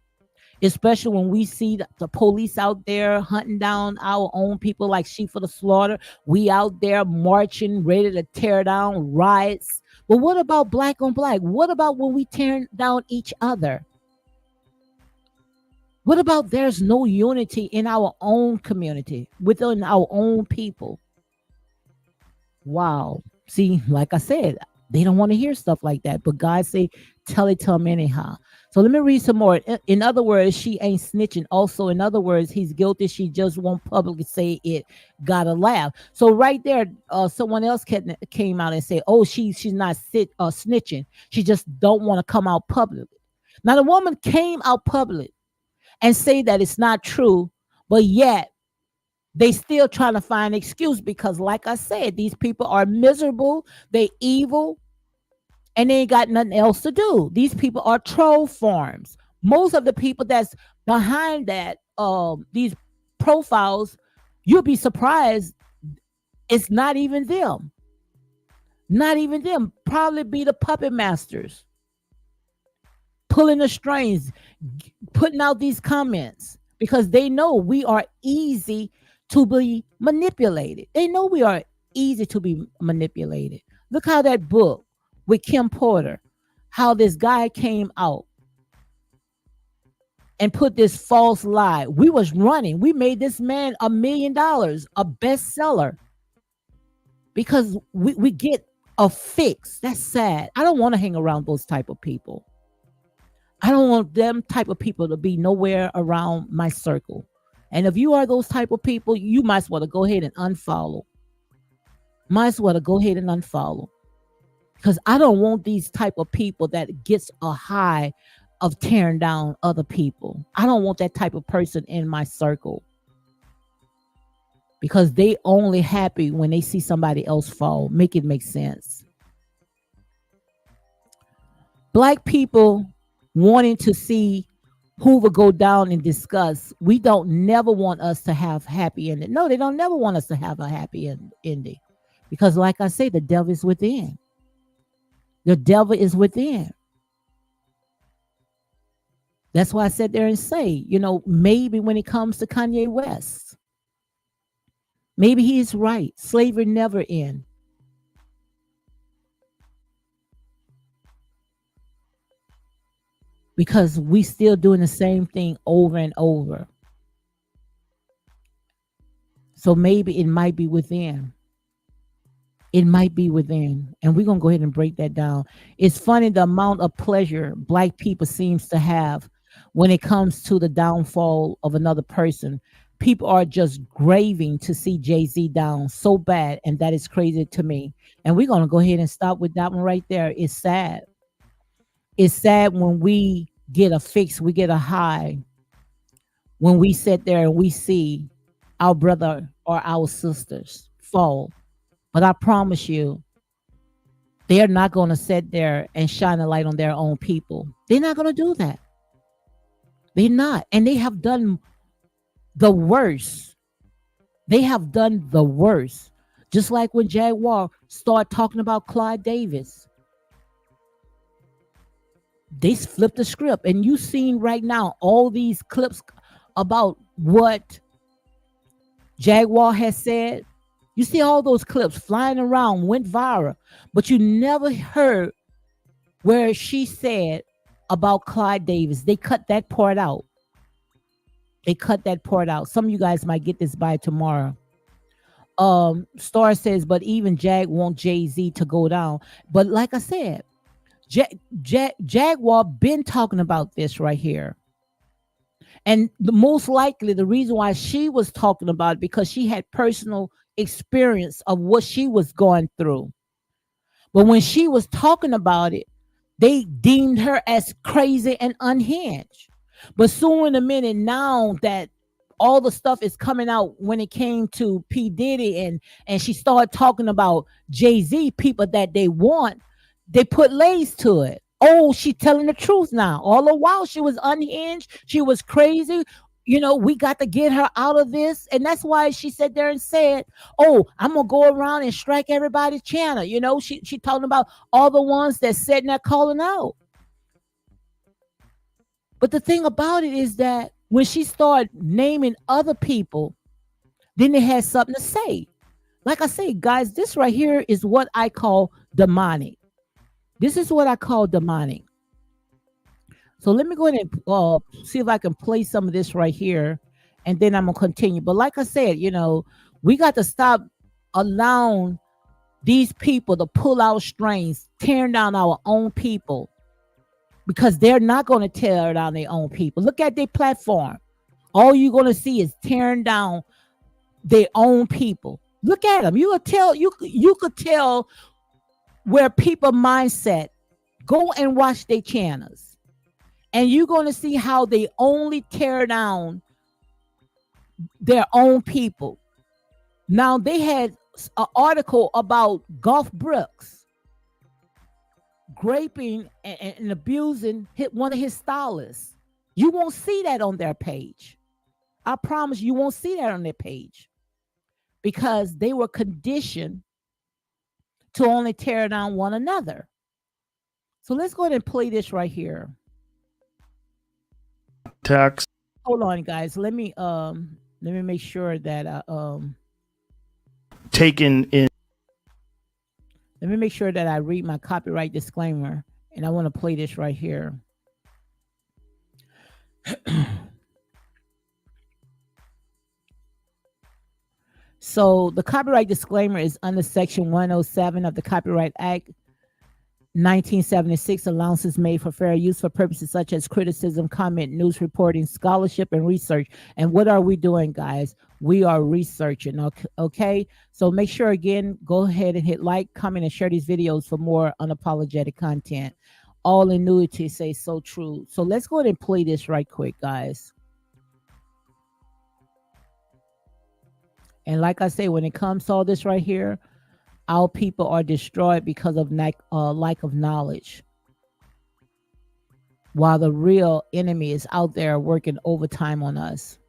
especially when we see the police out there hunting down our own people like sheep for the slaughter. We out there marching, ready to tear down riots. But what about black on black? What about when we tear down each other? What about there's no unity in our own community, within our own people? Wow. See, like I said, they don't want to hear stuff like that. But God say, tell it to them anyhow. So let me read some more. In other words, she ain't snitching. Also, in other words, he's guilty. She just won't publicly say it. Gotta laugh. So right there, someone else came out and said, "Oh, she's not snitching. She just don't want to come out publicly." Now the woman came out public and say that it's not true, but yet they still trying to find an excuse because, like I said, these people are miserable, they evil, and they ain't got nothing else to do. These people are troll farms. Most of the people that's behind that, these profiles, you'll be surprised, it's not even them. Not even them. Probably be the puppet masters pulling the strings, putting out these comments because they know we are easy to be manipulated. They know we are easy to be manipulated. Look how that book with Kim Porter, how this guy came out and put this false lie. We was running. We made this man $1 million, a bestseller, because we get a fix. That's sad. I don't want to hang around those type of people. I don't want them type of people to be nowhere around my circle. And if you are those type of people, you might as well to go ahead and unfollow. Might as well to go ahead and unfollow. Because I don't want these type of people that gets a high of tearing down other people. I don't want that type of person in my circle. Because they only happy when they see somebody else fall. Make it make sense. Black people wanting to see Hoover go down in disgust. We don't never want us to have happy ending. No, they don't never want us to have a happy ending. Because like I say, the devil is within. The devil is within. That's why I sat there and say, maybe when it comes to Kanye West, maybe he's right. Slavery never end. Because we still doing the same thing over and over. So maybe it might be within. It might be within. And we're going to go ahead and break that down. It's funny the amount of pleasure black people seems to have when it comes to the downfall of another person. People are just graving to see Jay-Z down so bad, and that is crazy to me. And we're going to go ahead and stop with that one right there. It's sad. It's sad when we get a fix, we get a high, when we sit there and we see our brother or our sisters fall. But I promise you, they're not going to sit there and shine a light on their own people. They're not going to do that. They're not. And they have done the worst. They have done the worst. Just like when Jaguar started talking about Clyde Davis. They flipped the script. And you seen right now all these clips about what Jaguar has said. You see all those clips flying around, went viral. But you never heard where she said about Clyde Davis. They cut that part out. They cut that part out. Some of you guys might get this by tomorrow. Star says, but even Jag want Jay-Z to go down. But like I said, Jaguar been talking about this right here. And most likely the reason why she was talking about it because she had personal experience of what she was going through. But when she was talking about it, they deemed her as crazy and unhinged. But soon in a minute, now that all the stuff is coming out when it came to P. Diddy, and she started talking about Jay-Z, people that they want, they put lays to it. Oh, she telling the truth now. All the while she was unhinged, she was crazy. We got to get her out of this. And that's why she sat there and said, oh, I'm gonna go around and strike everybody's channel. She talking about all the ones that sitting there calling out. But the thing about it is that when she started naming other people, then they had something to say. Like I say, guys, this right here is what I call demonic. This is what I call demonic. So let me go ahead and see if I can play some of this right here, and then I'm gonna continue. But like I said, we got to stop allowing these people to pull our strings, tearing down our own people, because they're not going to tear down their own people. Look at their platform. All you're going to see is tearing down their own people. Look at them. You could tell where people mindset. Go and watch their channels, and you're going to see how they only tear down their own people. Now, they had an article about Garth Brooks raping and abusing one of his stylists. You won't see that on their page. I promise you won't see that on their page, because they were conditioned to only tear down one another. So let's go ahead and play this right here. Text. Hold on, guys. Let me make sure that I taken in. Let me make sure that I read my copyright disclaimer, and I want to play this right here. So the copyright disclaimer is under Section 107 of the Copyright Act 1976. Allowances made for fair use for purposes such as criticism, comment, news reporting, scholarship, and research. And what are we doing, guys? We are researching, okay? So make sure, again, go ahead and hit like, comment, and share these videos for more unapologetic content. All annuity say so true. So let's go ahead and play this right quick, guys. And like I say, when it comes to all this right here, our people are destroyed because of lack of knowledge, while the real enemy is out there working overtime on us.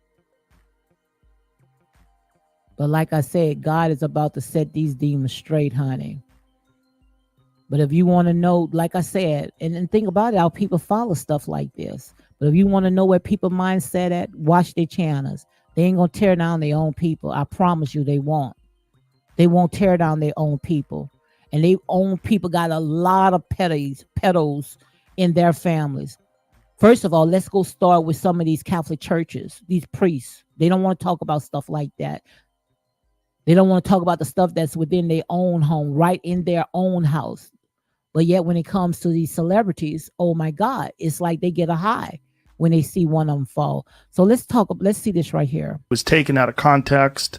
But like I said, God is about to set these demons straight, honey. But if you want to know, like I said, and think about it, our people follow stuff like this. But if you want to know where people mindset at, watch their channels. They ain't going to tear down their own people. I promise you they won't. They won't tear down their own people. And their own people got a lot of pedos in their families. First of all, let's go start with some of these Catholic churches, these priests. They don't want to talk about stuff like that. They don't want to talk about the stuff that's within their own home, right in their own house. But yet when it comes to these celebrities, oh my God, it's like they get a high when they see one of them fall. So let's see this right here. It was taken out of context,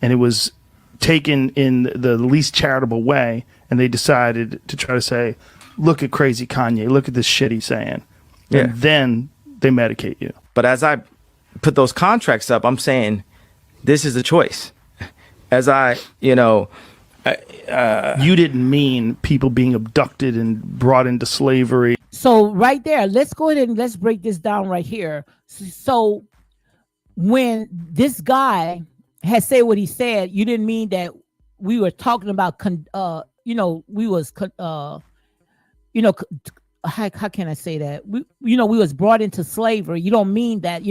and it was taken in the least charitable way, and they decided to try to say, look at crazy Kanye, look at this shit he's saying. Yeah. And then they medicate you. But as I put those contracts up, I'm saying this is a choice. As you didn't mean people being abducted and brought into slavery. So right there, let's go ahead and let's break this down right here. So when this guy had said what he said, you didn't mean that we were talking about, we was, how can I say that? We was brought into slavery. You don't mean that,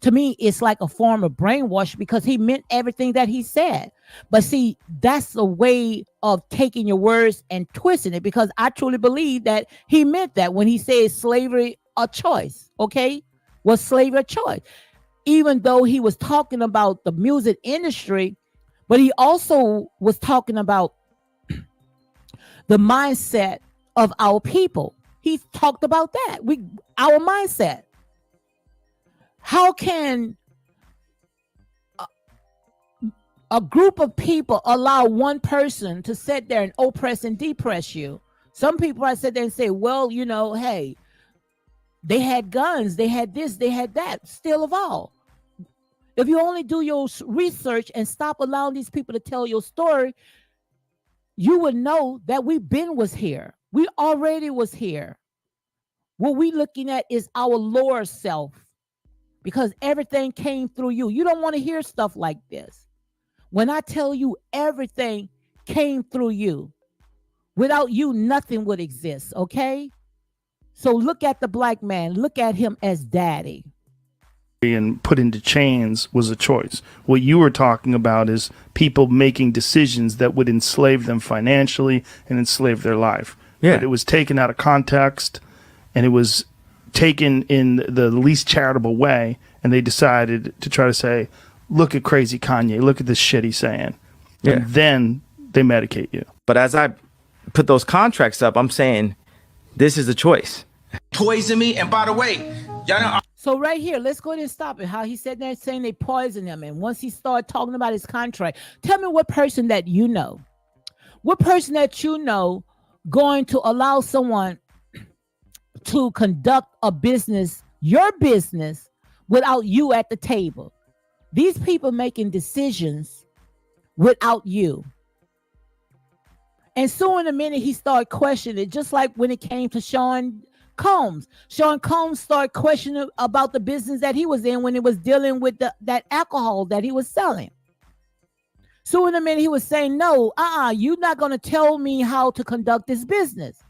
to me, it's like a form of brainwash, because he meant everything that he said. But see, that's a way of taking your words and twisting it, because I truly believe that he meant that when he said slavery a choice, okay? Was slavery a choice? Even though he was talking about the music industry, but he also was talking about the mindset of our people. He talked about that. Our mindset. How can A group of people allow one person to sit there and oppress and depress you. Some people I sit there and say, well, you know, hey, they had guns, they had this, they had that. Still of all, if you only do your research and stop allowing these people to tell your story, you would know that was here. We already was here. What we looking at is our lower self, because everything came through you. You don't want to hear stuff like this. When I tell you everything came through you, without you, nothing would exist, okay? So look at the black man. Look at him as daddy. And put into chains was a choice. What you were talking about is people making decisions that would enslave them financially and enslave their life. Yeah. But it was taken out of context, and it was taken in the least charitable way, and they decided to try to say, look at crazy Kanye, look at this shit he's saying. Yeah. And then they medicate you. But as I put those contracts up, I'm saying this is a choice. Poison me, and by the way, y'all know. So right here, let's go ahead and stop it. How he said that, saying they poisoned him. And once he started talking about his contract, tell me what person that you know going to allow someone to conduct a business, your business, without you at the table. These people making decisions without you. And so in a minute, he started questioning it, just like when it came to Sean Combs. Sean Combs started questioning about the business that he was in when he was dealing with that alcohol that he was selling. So in a minute, he was saying, no, you're not going to tell me how to conduct this business.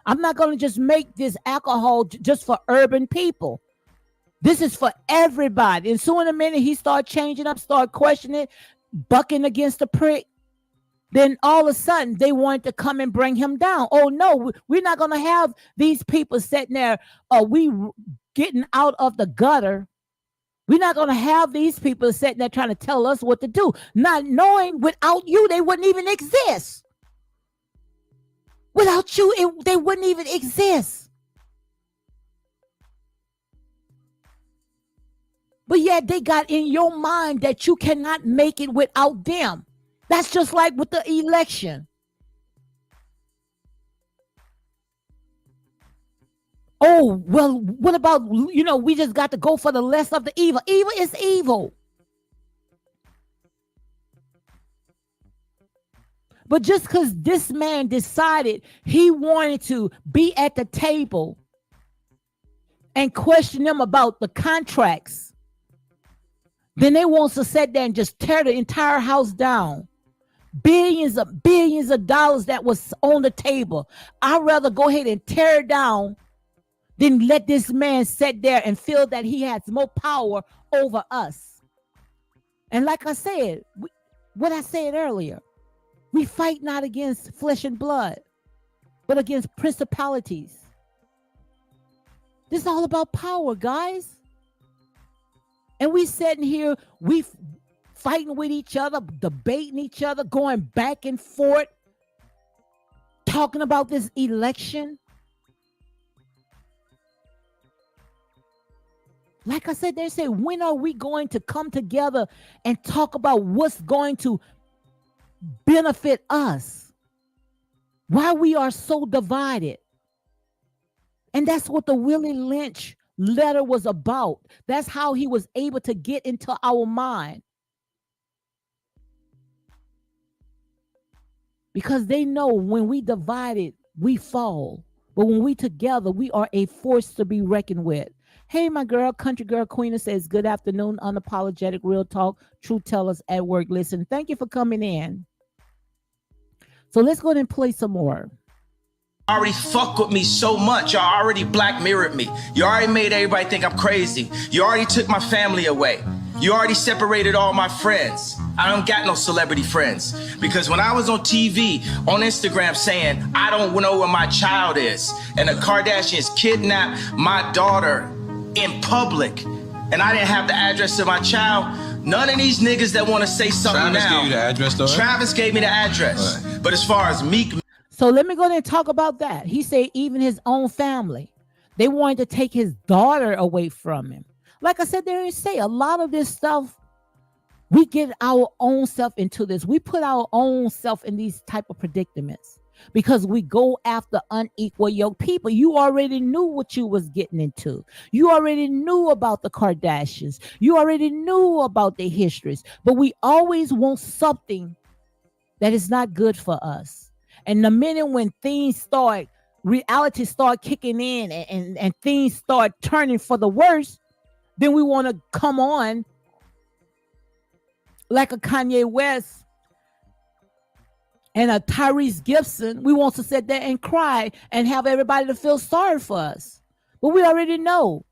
I'm not going to just make this alcohol just for urban people. This is for everybody. And so in a minute, he started changing up, started questioning it, bucking against the prick. Then all of a sudden, they wanted to come and bring him down. Oh, no, we're not going to have these people sitting there. We getting out of the gutter. We're not going to have these people sitting there trying to tell us what to do, not knowing without you, they wouldn't even exist. Without you, they wouldn't even exist. But yet they got in your mind that you cannot make it without them. That's just like with the election. Oh, well, what about, we just got to go for the less of the evil. Evil is evil. But just because this man decided he wanted to be at the table and question them about the contracts, then they want to sit there and just tear the entire house down. Billions of dollars that was on the table. I'd rather go ahead and tear it down than let this man sit there and feel that he has more power over us. And like I said, what I said earlier, we fight not against flesh and blood, but against principalities. This is all about power, guys. And we sitting here, we fighting with each other, debating each other, going back and forth, talking about this election. Like I said, they say, when are we going to come together and talk about what's going to benefit us? Why we are so divided? And that's what the Willie Lynch letter was about. That's how he was able to get into our mind. Because they know when we divided, we fall. But when we together, we are a force to be reckoned with. Hey, my girl, country girl Queen says, good afternoon, unapologetic, real talk, truth tellers at work. Listen, thank you for coming in. So let's go ahead and play some more. Already fuck with me so much. Y'all already black mirrored me. You already made everybody think I'm crazy. You already took my family away. You already separated all my friends. I don't got no celebrity friends. Because when I was on TV, on Instagram saying, I don't know where my child is, and the Kardashians kidnapped my daughter in public, and I didn't have the address of my child, none of these niggas that want to say something Travis now. gave you the address, though, right? Travis gave me the address. Right. But as far as Meek... So let me go ahead and talk about that. He said even his own family, they wanted to take his daughter away from him. Like I said, they didn't say a lot of this stuff We get our own self into this. We put our own self in these type of predicaments because we go after unequal yoke people. You already knew what you was getting into. You already knew about the Kardashians. You already knew about their histories. But we always want something that is not good for us. And the minute when things start, reality start kicking in and things start turning for the worse, then we want to come on like a Kanye West and a Tyrese Gibson. We want to sit there and cry and have everybody to feel sorry for us. But we already know.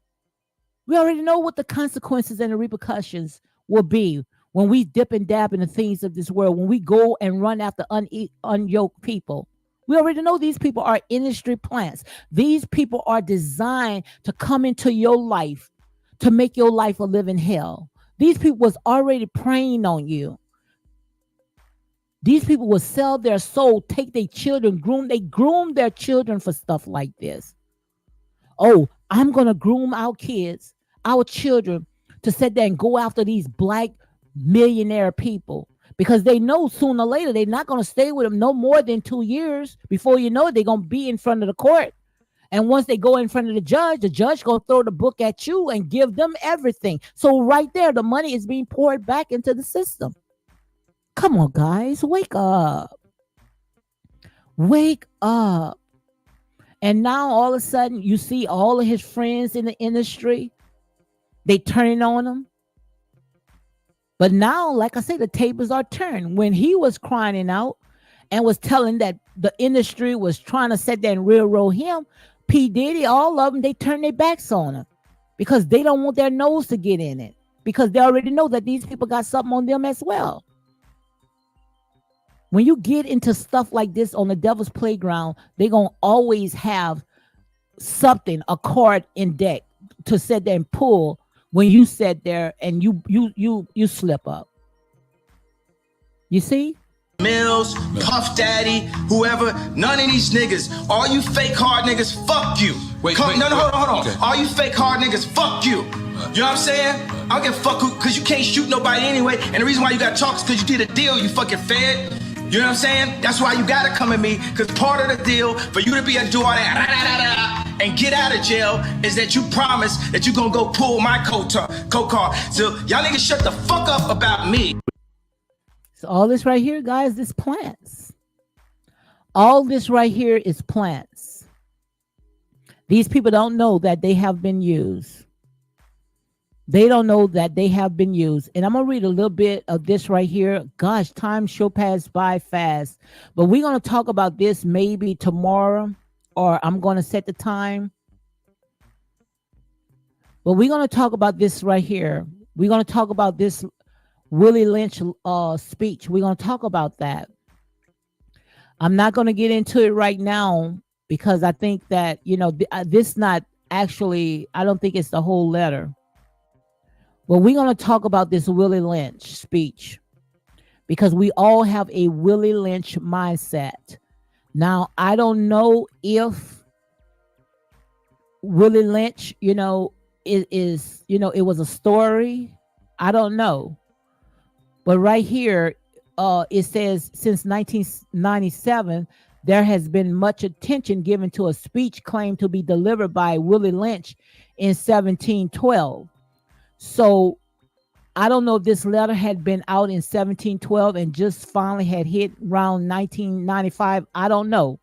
We already know what the consequences and the repercussions will be when we dip and dab in the things of this world, when we go and run after unyoked people. We already know these people are industry plants. These people are designed to come into your life to make your life a living hell. These people was already preying on you. These people will sell their soul, take their children, groom their children for stuff like this. Oh, I'm going to groom our kids, our children, to sit there and go after these black millionaire people because they know sooner or later they're not going to stay with them no more than 2 years. Before you know it, they're going to be in front of the court. And once they go in front of the judge going to throw the book at you and give them everything. So right there, the money is being poured back into the system. Come on, guys, wake up. Wake up. And now all of a sudden, you see all of his friends in the industry. They turning on him. But now, like I say, the tables are turned. When he was crying out and was telling that the industry was trying to sit there and railroad him, P. Diddy, all of them, they turn their backs on him because they don't want their nose to get in it because they already know that these people got something on them as well. When you get into stuff like this on the devil's playground, they're going to always have something, a card in deck to sit there and pull when you sit there and you slip up. You see? Mills, Puff Daddy, whoever, none of these niggas, all you fake hard niggas, fuck you. Hold on. Okay. All you fake hard niggas, fuck you. You know what I'm saying? I don't give a fuck who, cause you can't shoot nobody anyway. And the reason why you got talk is cause you did a deal, you fucking fed. You know what I'm saying? That's why you gotta come at me, cause part of the deal for you to be a do all that and get out of jail is that you promise that you gonna go pull my coat car. So y'all niggas shut the fuck up about me. So all this right here, guys, is plants. All this right here is plants. These people don't know that they have been used. They don't know that they have been used. And I'm going to read a little bit of this right here. Gosh, time sure passed by fast. But we're going to talk about this maybe tomorrow, or I'm going to set the time. But we're going to talk about this right here. We're going to talk about this Willie Lynch speech. We're going to talk about that. I'm not going to get into it right now because I think that, this not actually, I don't think it's the whole letter. But we're going to talk about this Willie Lynch speech because we all have a Willie Lynch mindset. Now, I don't know if Willie Lynch, it was a story. I don't know. But right here, it says since 1997, there has been much attention given to a speech claimed to be delivered by Willie Lynch in 1712. So I don't know if this letter had been out in 1712 and just finally had hit around 1995. I don't know.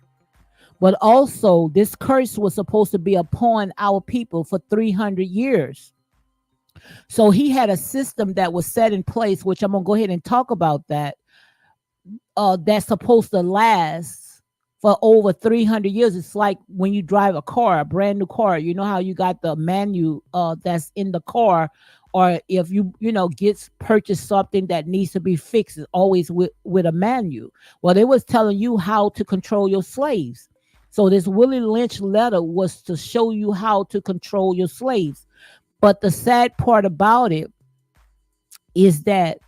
But also, this curse was supposed to be upon our people for 300 years. So he had a system that was set in place, which I'm going to go ahead and talk about that, that's supposed to last for over 300 years. It's like when you drive a car, a brand new car, you know how you got the manual that's in the car, or if you purchase something that needs to be fixed, it's always with a manual. Well, they was telling you how to control your slaves. So this Willie Lynch letter was to show you how to control your slaves. But the sad part about it is that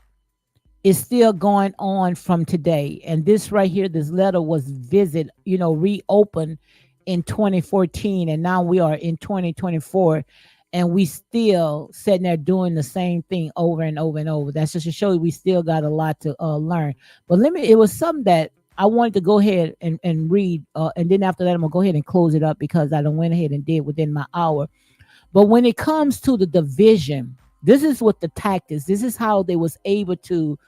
it's still going on from today. And this right here, this letter was reopened in 2014. And now we are in 2024. and we still sitting there doing the same thing over and over and over. That's just to show you we still got a lot to learn. But it was something that I wanted to go ahead and read, and then after that I'm gonna go ahead and close it up because I done went ahead and did within my hour. But when it comes to the division, this is what the tactics. This is how they was able to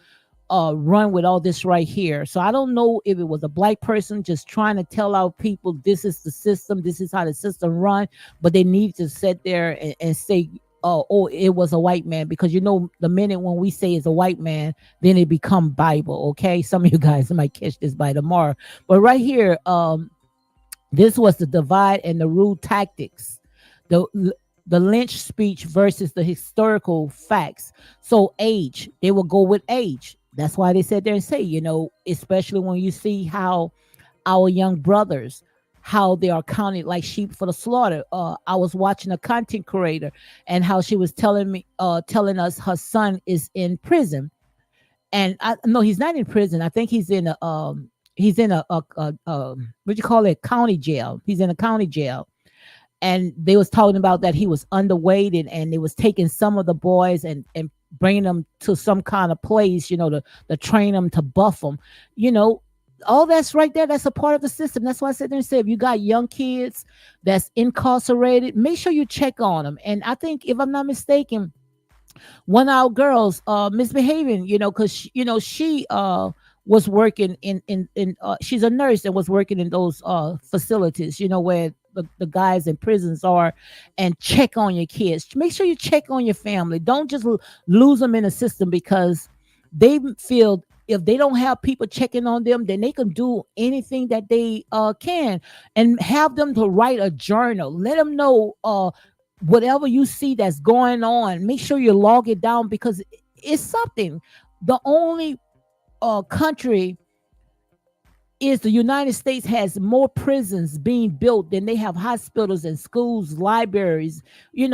run with all this right here. So I don't know if it was a black person just trying to tell our people this is the system, this is how the system run, but they need to sit there and say, oh, it was a white man, because the minute when we say it's a white man, then it become Bible. Okay, some of you guys might catch this by tomorrow, but right here, this was the divide and the rule tactics. The lynch speech versus the historical facts. So age, they will go with age. That's why they sit there and say, especially when you see how our young brothers, how they are counted like sheep for the slaughter. I was watching a content creator and how she was telling us her son is in prison. And no, he's not in prison. I think he's in a what do you call it, county jail. He's in a county jail. And they was talking about that he was underweight, and they was taking some of the boys and bringing them to some kind of place, to train them, to buff them, all that's right there. That's a part of the system. That's why I said there and said, if you got young kids that's incarcerated, make sure you check on them. And I think, if I'm not mistaken, one of our girls misbehaving, because she was working in she's a nurse and was working in those facilities, where the guys in prisons are, and check on your kids. Make sure you check on your family. Don't just lose them in the system, because they feel if they don't have people checking on them, then they can do anything that they can. And have them to write a journal. Let them know whatever you see that's going on. Make sure you log it down, because it's something. The only country is the United States has more prisons being built than they have hospitals and schools, libraries. It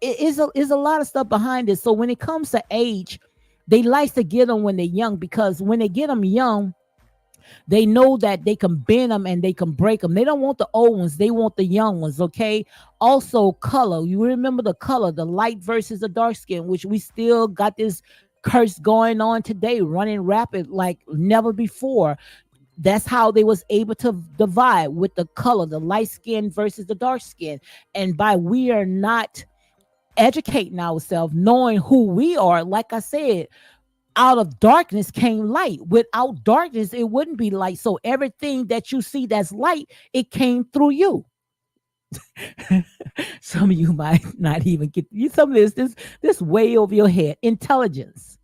is a lot of stuff behind it. So when it comes to age, they like to get them when they're young, because when they get them young, they know that they can bend them and they can break them. They don't want the old ones. They want the young ones. Okay. Also color. You remember the color, the light versus the dark skin, which we still got this curse going on today, running rapid like never before. That's how they was able to divide with the color, the light skin versus the dark skin. And by we are not educating ourselves, knowing who we are, like I said, out of darkness came light. Without darkness, it wouldn't be light. So everything that you see that's light, it came through you. Some of you might not even get some of this way over your head. Intelligence.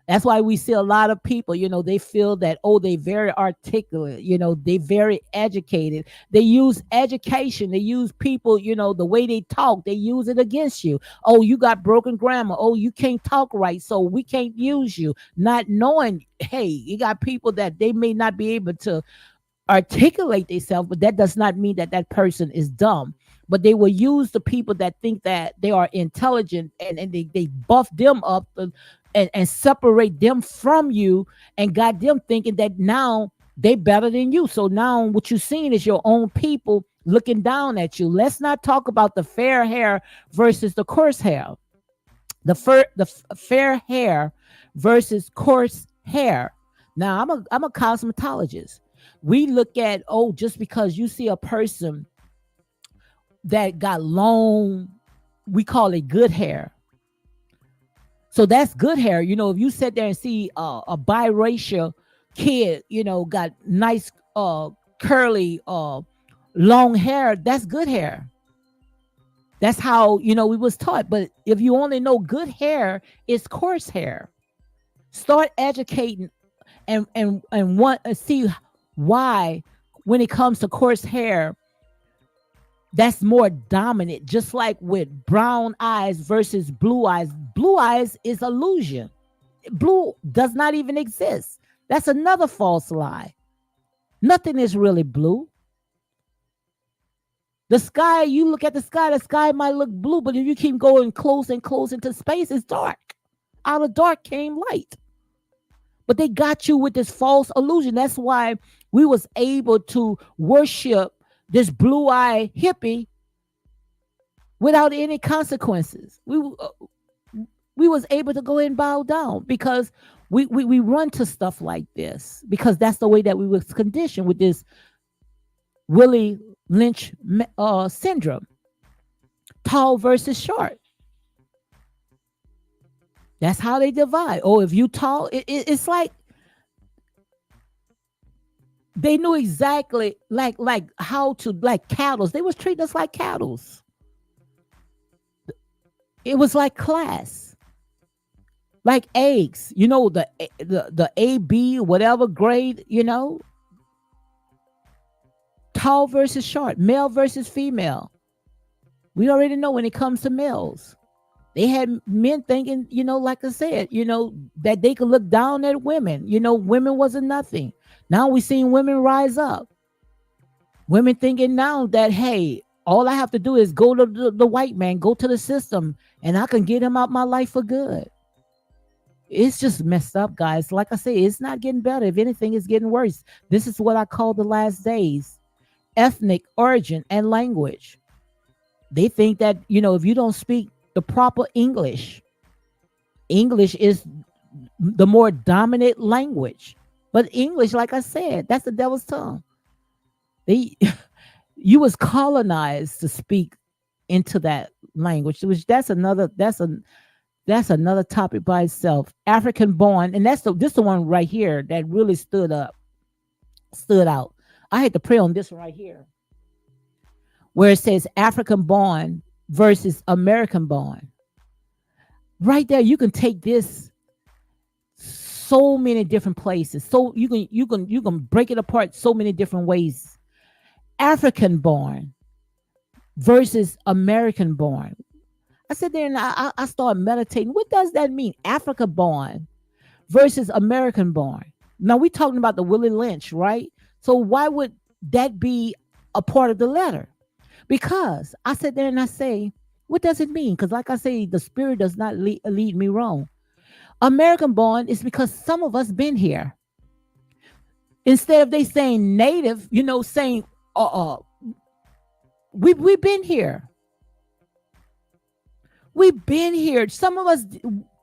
That's why we see a lot of people, they feel that, they very articulate, they very educated. They use education. They use people, the way they talk, they use it against you. Oh, you got broken grammar. Oh, you can't talk right, so we can't use you. Not knowing, hey, you got people that they may not be able to articulate themselves, but that does not mean that that person is dumb. But they will use the people that think that they are intelligent, and they buff them up and separate them from you, and got them thinking that now they better than you. So now what you're seeing is your own people looking down at you. Let's not talk about the fair hair versus the coarse hair. The fair hair versus coarse hair. Now I'm a cosmetologist. We look at, just because you see a person that got long, we call it good hair. So that's good hair. If you sit there and see a biracial kid, got nice curly long hair, that's good hair. That's how we was taught. But if you only know good hair is coarse hair, start educating and want to see why when it comes to coarse hair, that's more dominant. Just like with brown eyes versus blue eyes. Blue eyes is illusion. Blue does not even exist. That's another false lie. Nothing is really blue. The sky, you look at the sky might look blue, but if you keep going close and close into space, it's dark. Out of dark came light. But they got you with this false illusion. That's why we was able to worship this blue-eyed hippie without any consequences. We was able to go ahead and bow down because we run to stuff like this because that's the way that we was conditioned with this Willie Lynch syndrome, tall versus short. That's how they divide. Oh, if you tall, it's like they knew exactly like how to like cattle. They was treating us like cattle. It was like class, like eggs. You know the A B whatever grade. You know, tall versus short, male versus female. We already know when it comes to males. They had men thinking, you know, like I said, you know, that they could look down at women. You know, women wasn't nothing. Now we seeing women rise up. Women thinking now that, hey, all I have to do is go to the white man, go to the system, and I can get him out my life for good. It's just messed up, guys. Like I say, it's not getting better. If anything, it's getting worse. This is what I call the last days. Ethnic origin and language. They think that, you know, if you don't speak the proper English is the more dominant language. But English, like I said, that's the devil's tongue. You was colonized to speak into that language, which that's another topic by itself. African born, and this the one right here that really stood out. I had to pray on this one right here, where it says African born versus American born. Right there, you can take this so many different places. So you can break it apart so many different ways. African born versus American born. I sat there and I started meditating. What does that mean? Africa born versus American born. Now we're talking about the Willie Lynch, right? So why would that be a part of the letter? Because I sit there and I say, what does it mean? Because like I say, the spirit does not lead me wrong. American born is because some of us been here. Instead of they saying native, you know, saying, we've been here. We've been here. Some of us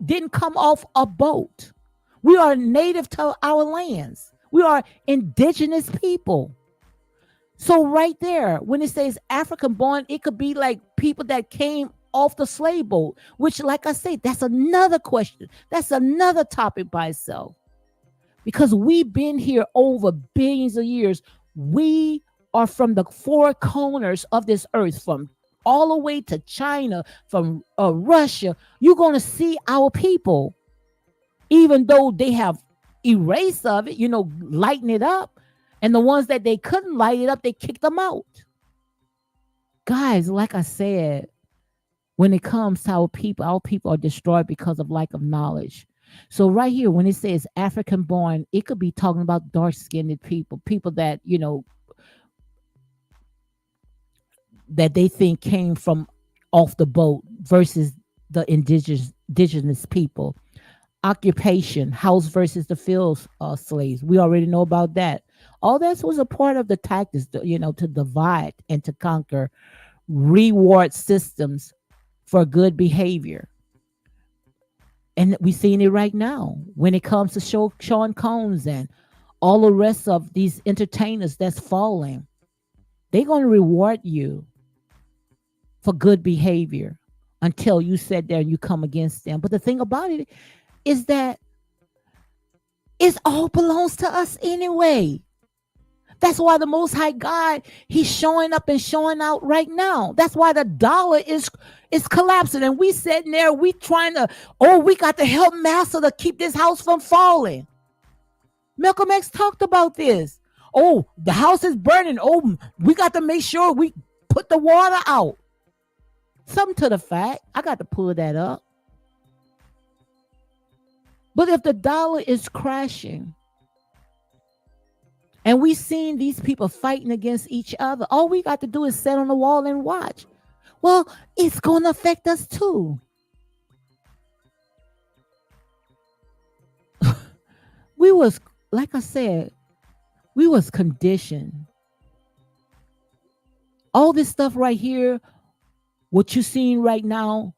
didn't come off a boat. We are native to our lands. We are indigenous people. So right there, when it says African born, it could be like people that came off the slave boat, which, like I say, that's another question. That's another topic by itself. Because we've been here over billions of years. We are from the four corners of this earth, from all the way to China, from Russia. You're going to see our people, even though they have erased of it, you know, lighten it up. And the ones that they couldn't light it up, they kicked them out. Guys, like I said, when it comes to our people are destroyed because of lack of knowledge. So right here, when it says African born, it could be talking about dark-skinned people, people that, you know, that they think came from off the boat versus the indigenous people. Occupation, house versus the field slaves. We already know about that. All that was a part of the tactics, you know, to divide and to conquer, reward systems for good behavior. And we're seeing it right now when it comes to Sean Combs and all the rest of these entertainers that's falling. They're going to reward you for good behavior until you sit there and you come against them. But the thing about it is that it all belongs to us anyway. That's why the Most High God, he's showing up and showing out right now. That's why the dollar is collapsing. And we sitting there, we trying to, we got to help Master to keep this house from falling. Malcolm X talked about this. Oh, the house is burning. Oh, we got to make sure we put the water out. Something to the fact. I got to pull that up. But if the dollar is crashing, and we seen these people fighting against each other, all we got to do is sit on the wall and watch. Well, it's going to affect us too. We was, like I said, we was conditioned. All this stuff right here What you're seeing right now,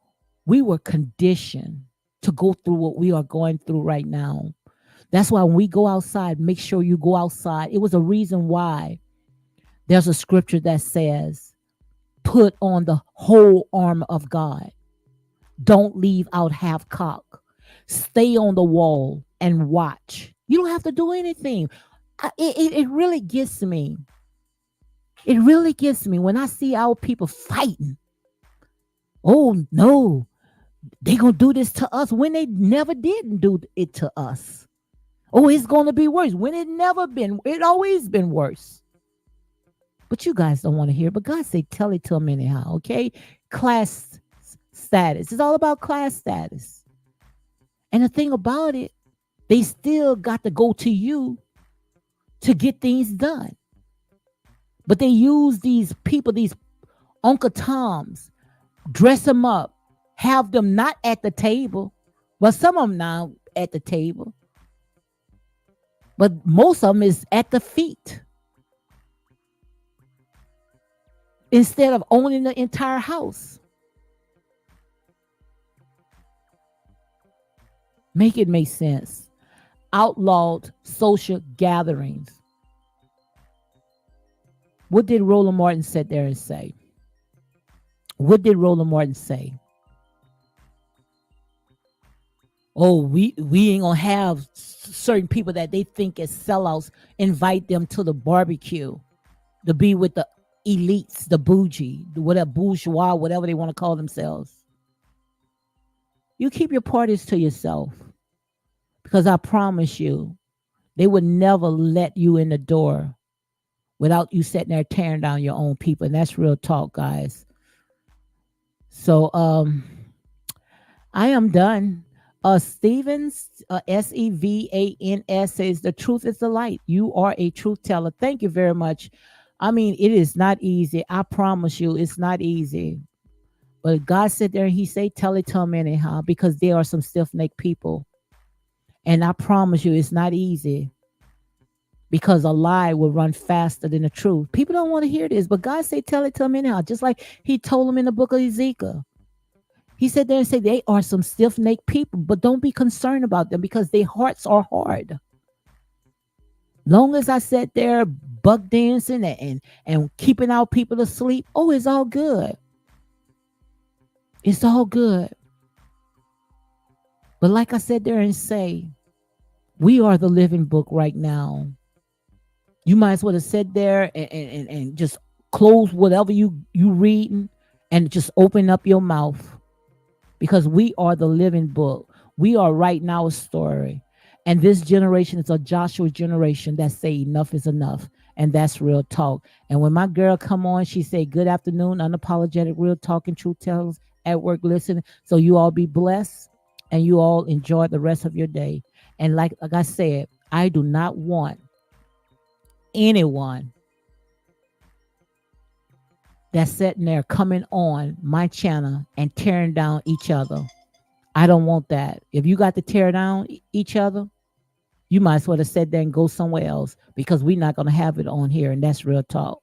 we were conditioned to go through what we are going through right now. That's why when we go outside, make sure you go outside. It was a reason why there's a scripture that says, put on the whole armor of God. Don't leave out half cock. Stay on the wall and watch. You don't have to do anything. It really gets me. It really gets me when I see our people fighting. Oh no, they gonna do this to us when they never didn't do it to us. Oh, it's gonna be worse when it always been worse. But you guys don't want to hear. But God say, tell it to them anyhow. Okay, class status. It's all about class status. And the thing about it, they still got to go to you to get things done. But they use these people, these Uncle Toms, dress them up, have them not at the table. Well, some of them now at the table. But most of them is at the feet. Instead of owning the entire house. Make it make sense. Outlawed social gatherings. What did Roland Martin sit there and say? What did Roland Martin say? Oh, we ain't gonna have certain people that they think is sellouts, invite them to the barbecue to be with the elites, the bougie, whatever bourgeois, whatever they want to call themselves. You keep your parties to yourself, because I promise you, they would never let you in the door without you sitting there tearing down your own people. And that's real talk, guys. So I am done. Stevens, Sevans says, the truth is the light. You are a truth teller. Thank you very much. I mean, it is not easy. I promise you, it's not easy. But God said there, he said, tell it to them anyhow, because there are some stiff-necked people. And I promise you, it's not easy, because a lie will run faster than the truth. People don't want to hear this, but God said, tell it to them anyhow, just like he told them in the book of Ezekiel. He said there and said, they are some stiff-necked people, but don't be concerned about them, because their hearts are hard. Long as I sat there buck dancing and keeping our people asleep, oh, it's all good. It's all good. But like I said there and say, we are the living book right now. You might as well have sat there and just close whatever you reading and just open up your mouth, because we are the living book. We are right now a story. And this generation is a Joshua generation that say enough is enough. And that's real talk. And when my girl come on, she say, good afternoon, unapologetic, real talking, truth tellers at work, listen. So you all be blessed and you all enjoy the rest of your day. And like I said, I do not want anyone that's sitting there coming on my channel and tearing down each other. I don't want that. If you got to tear down each other, you might as well have said that and go somewhere else, because we're not going to have it on here. And that's real talk.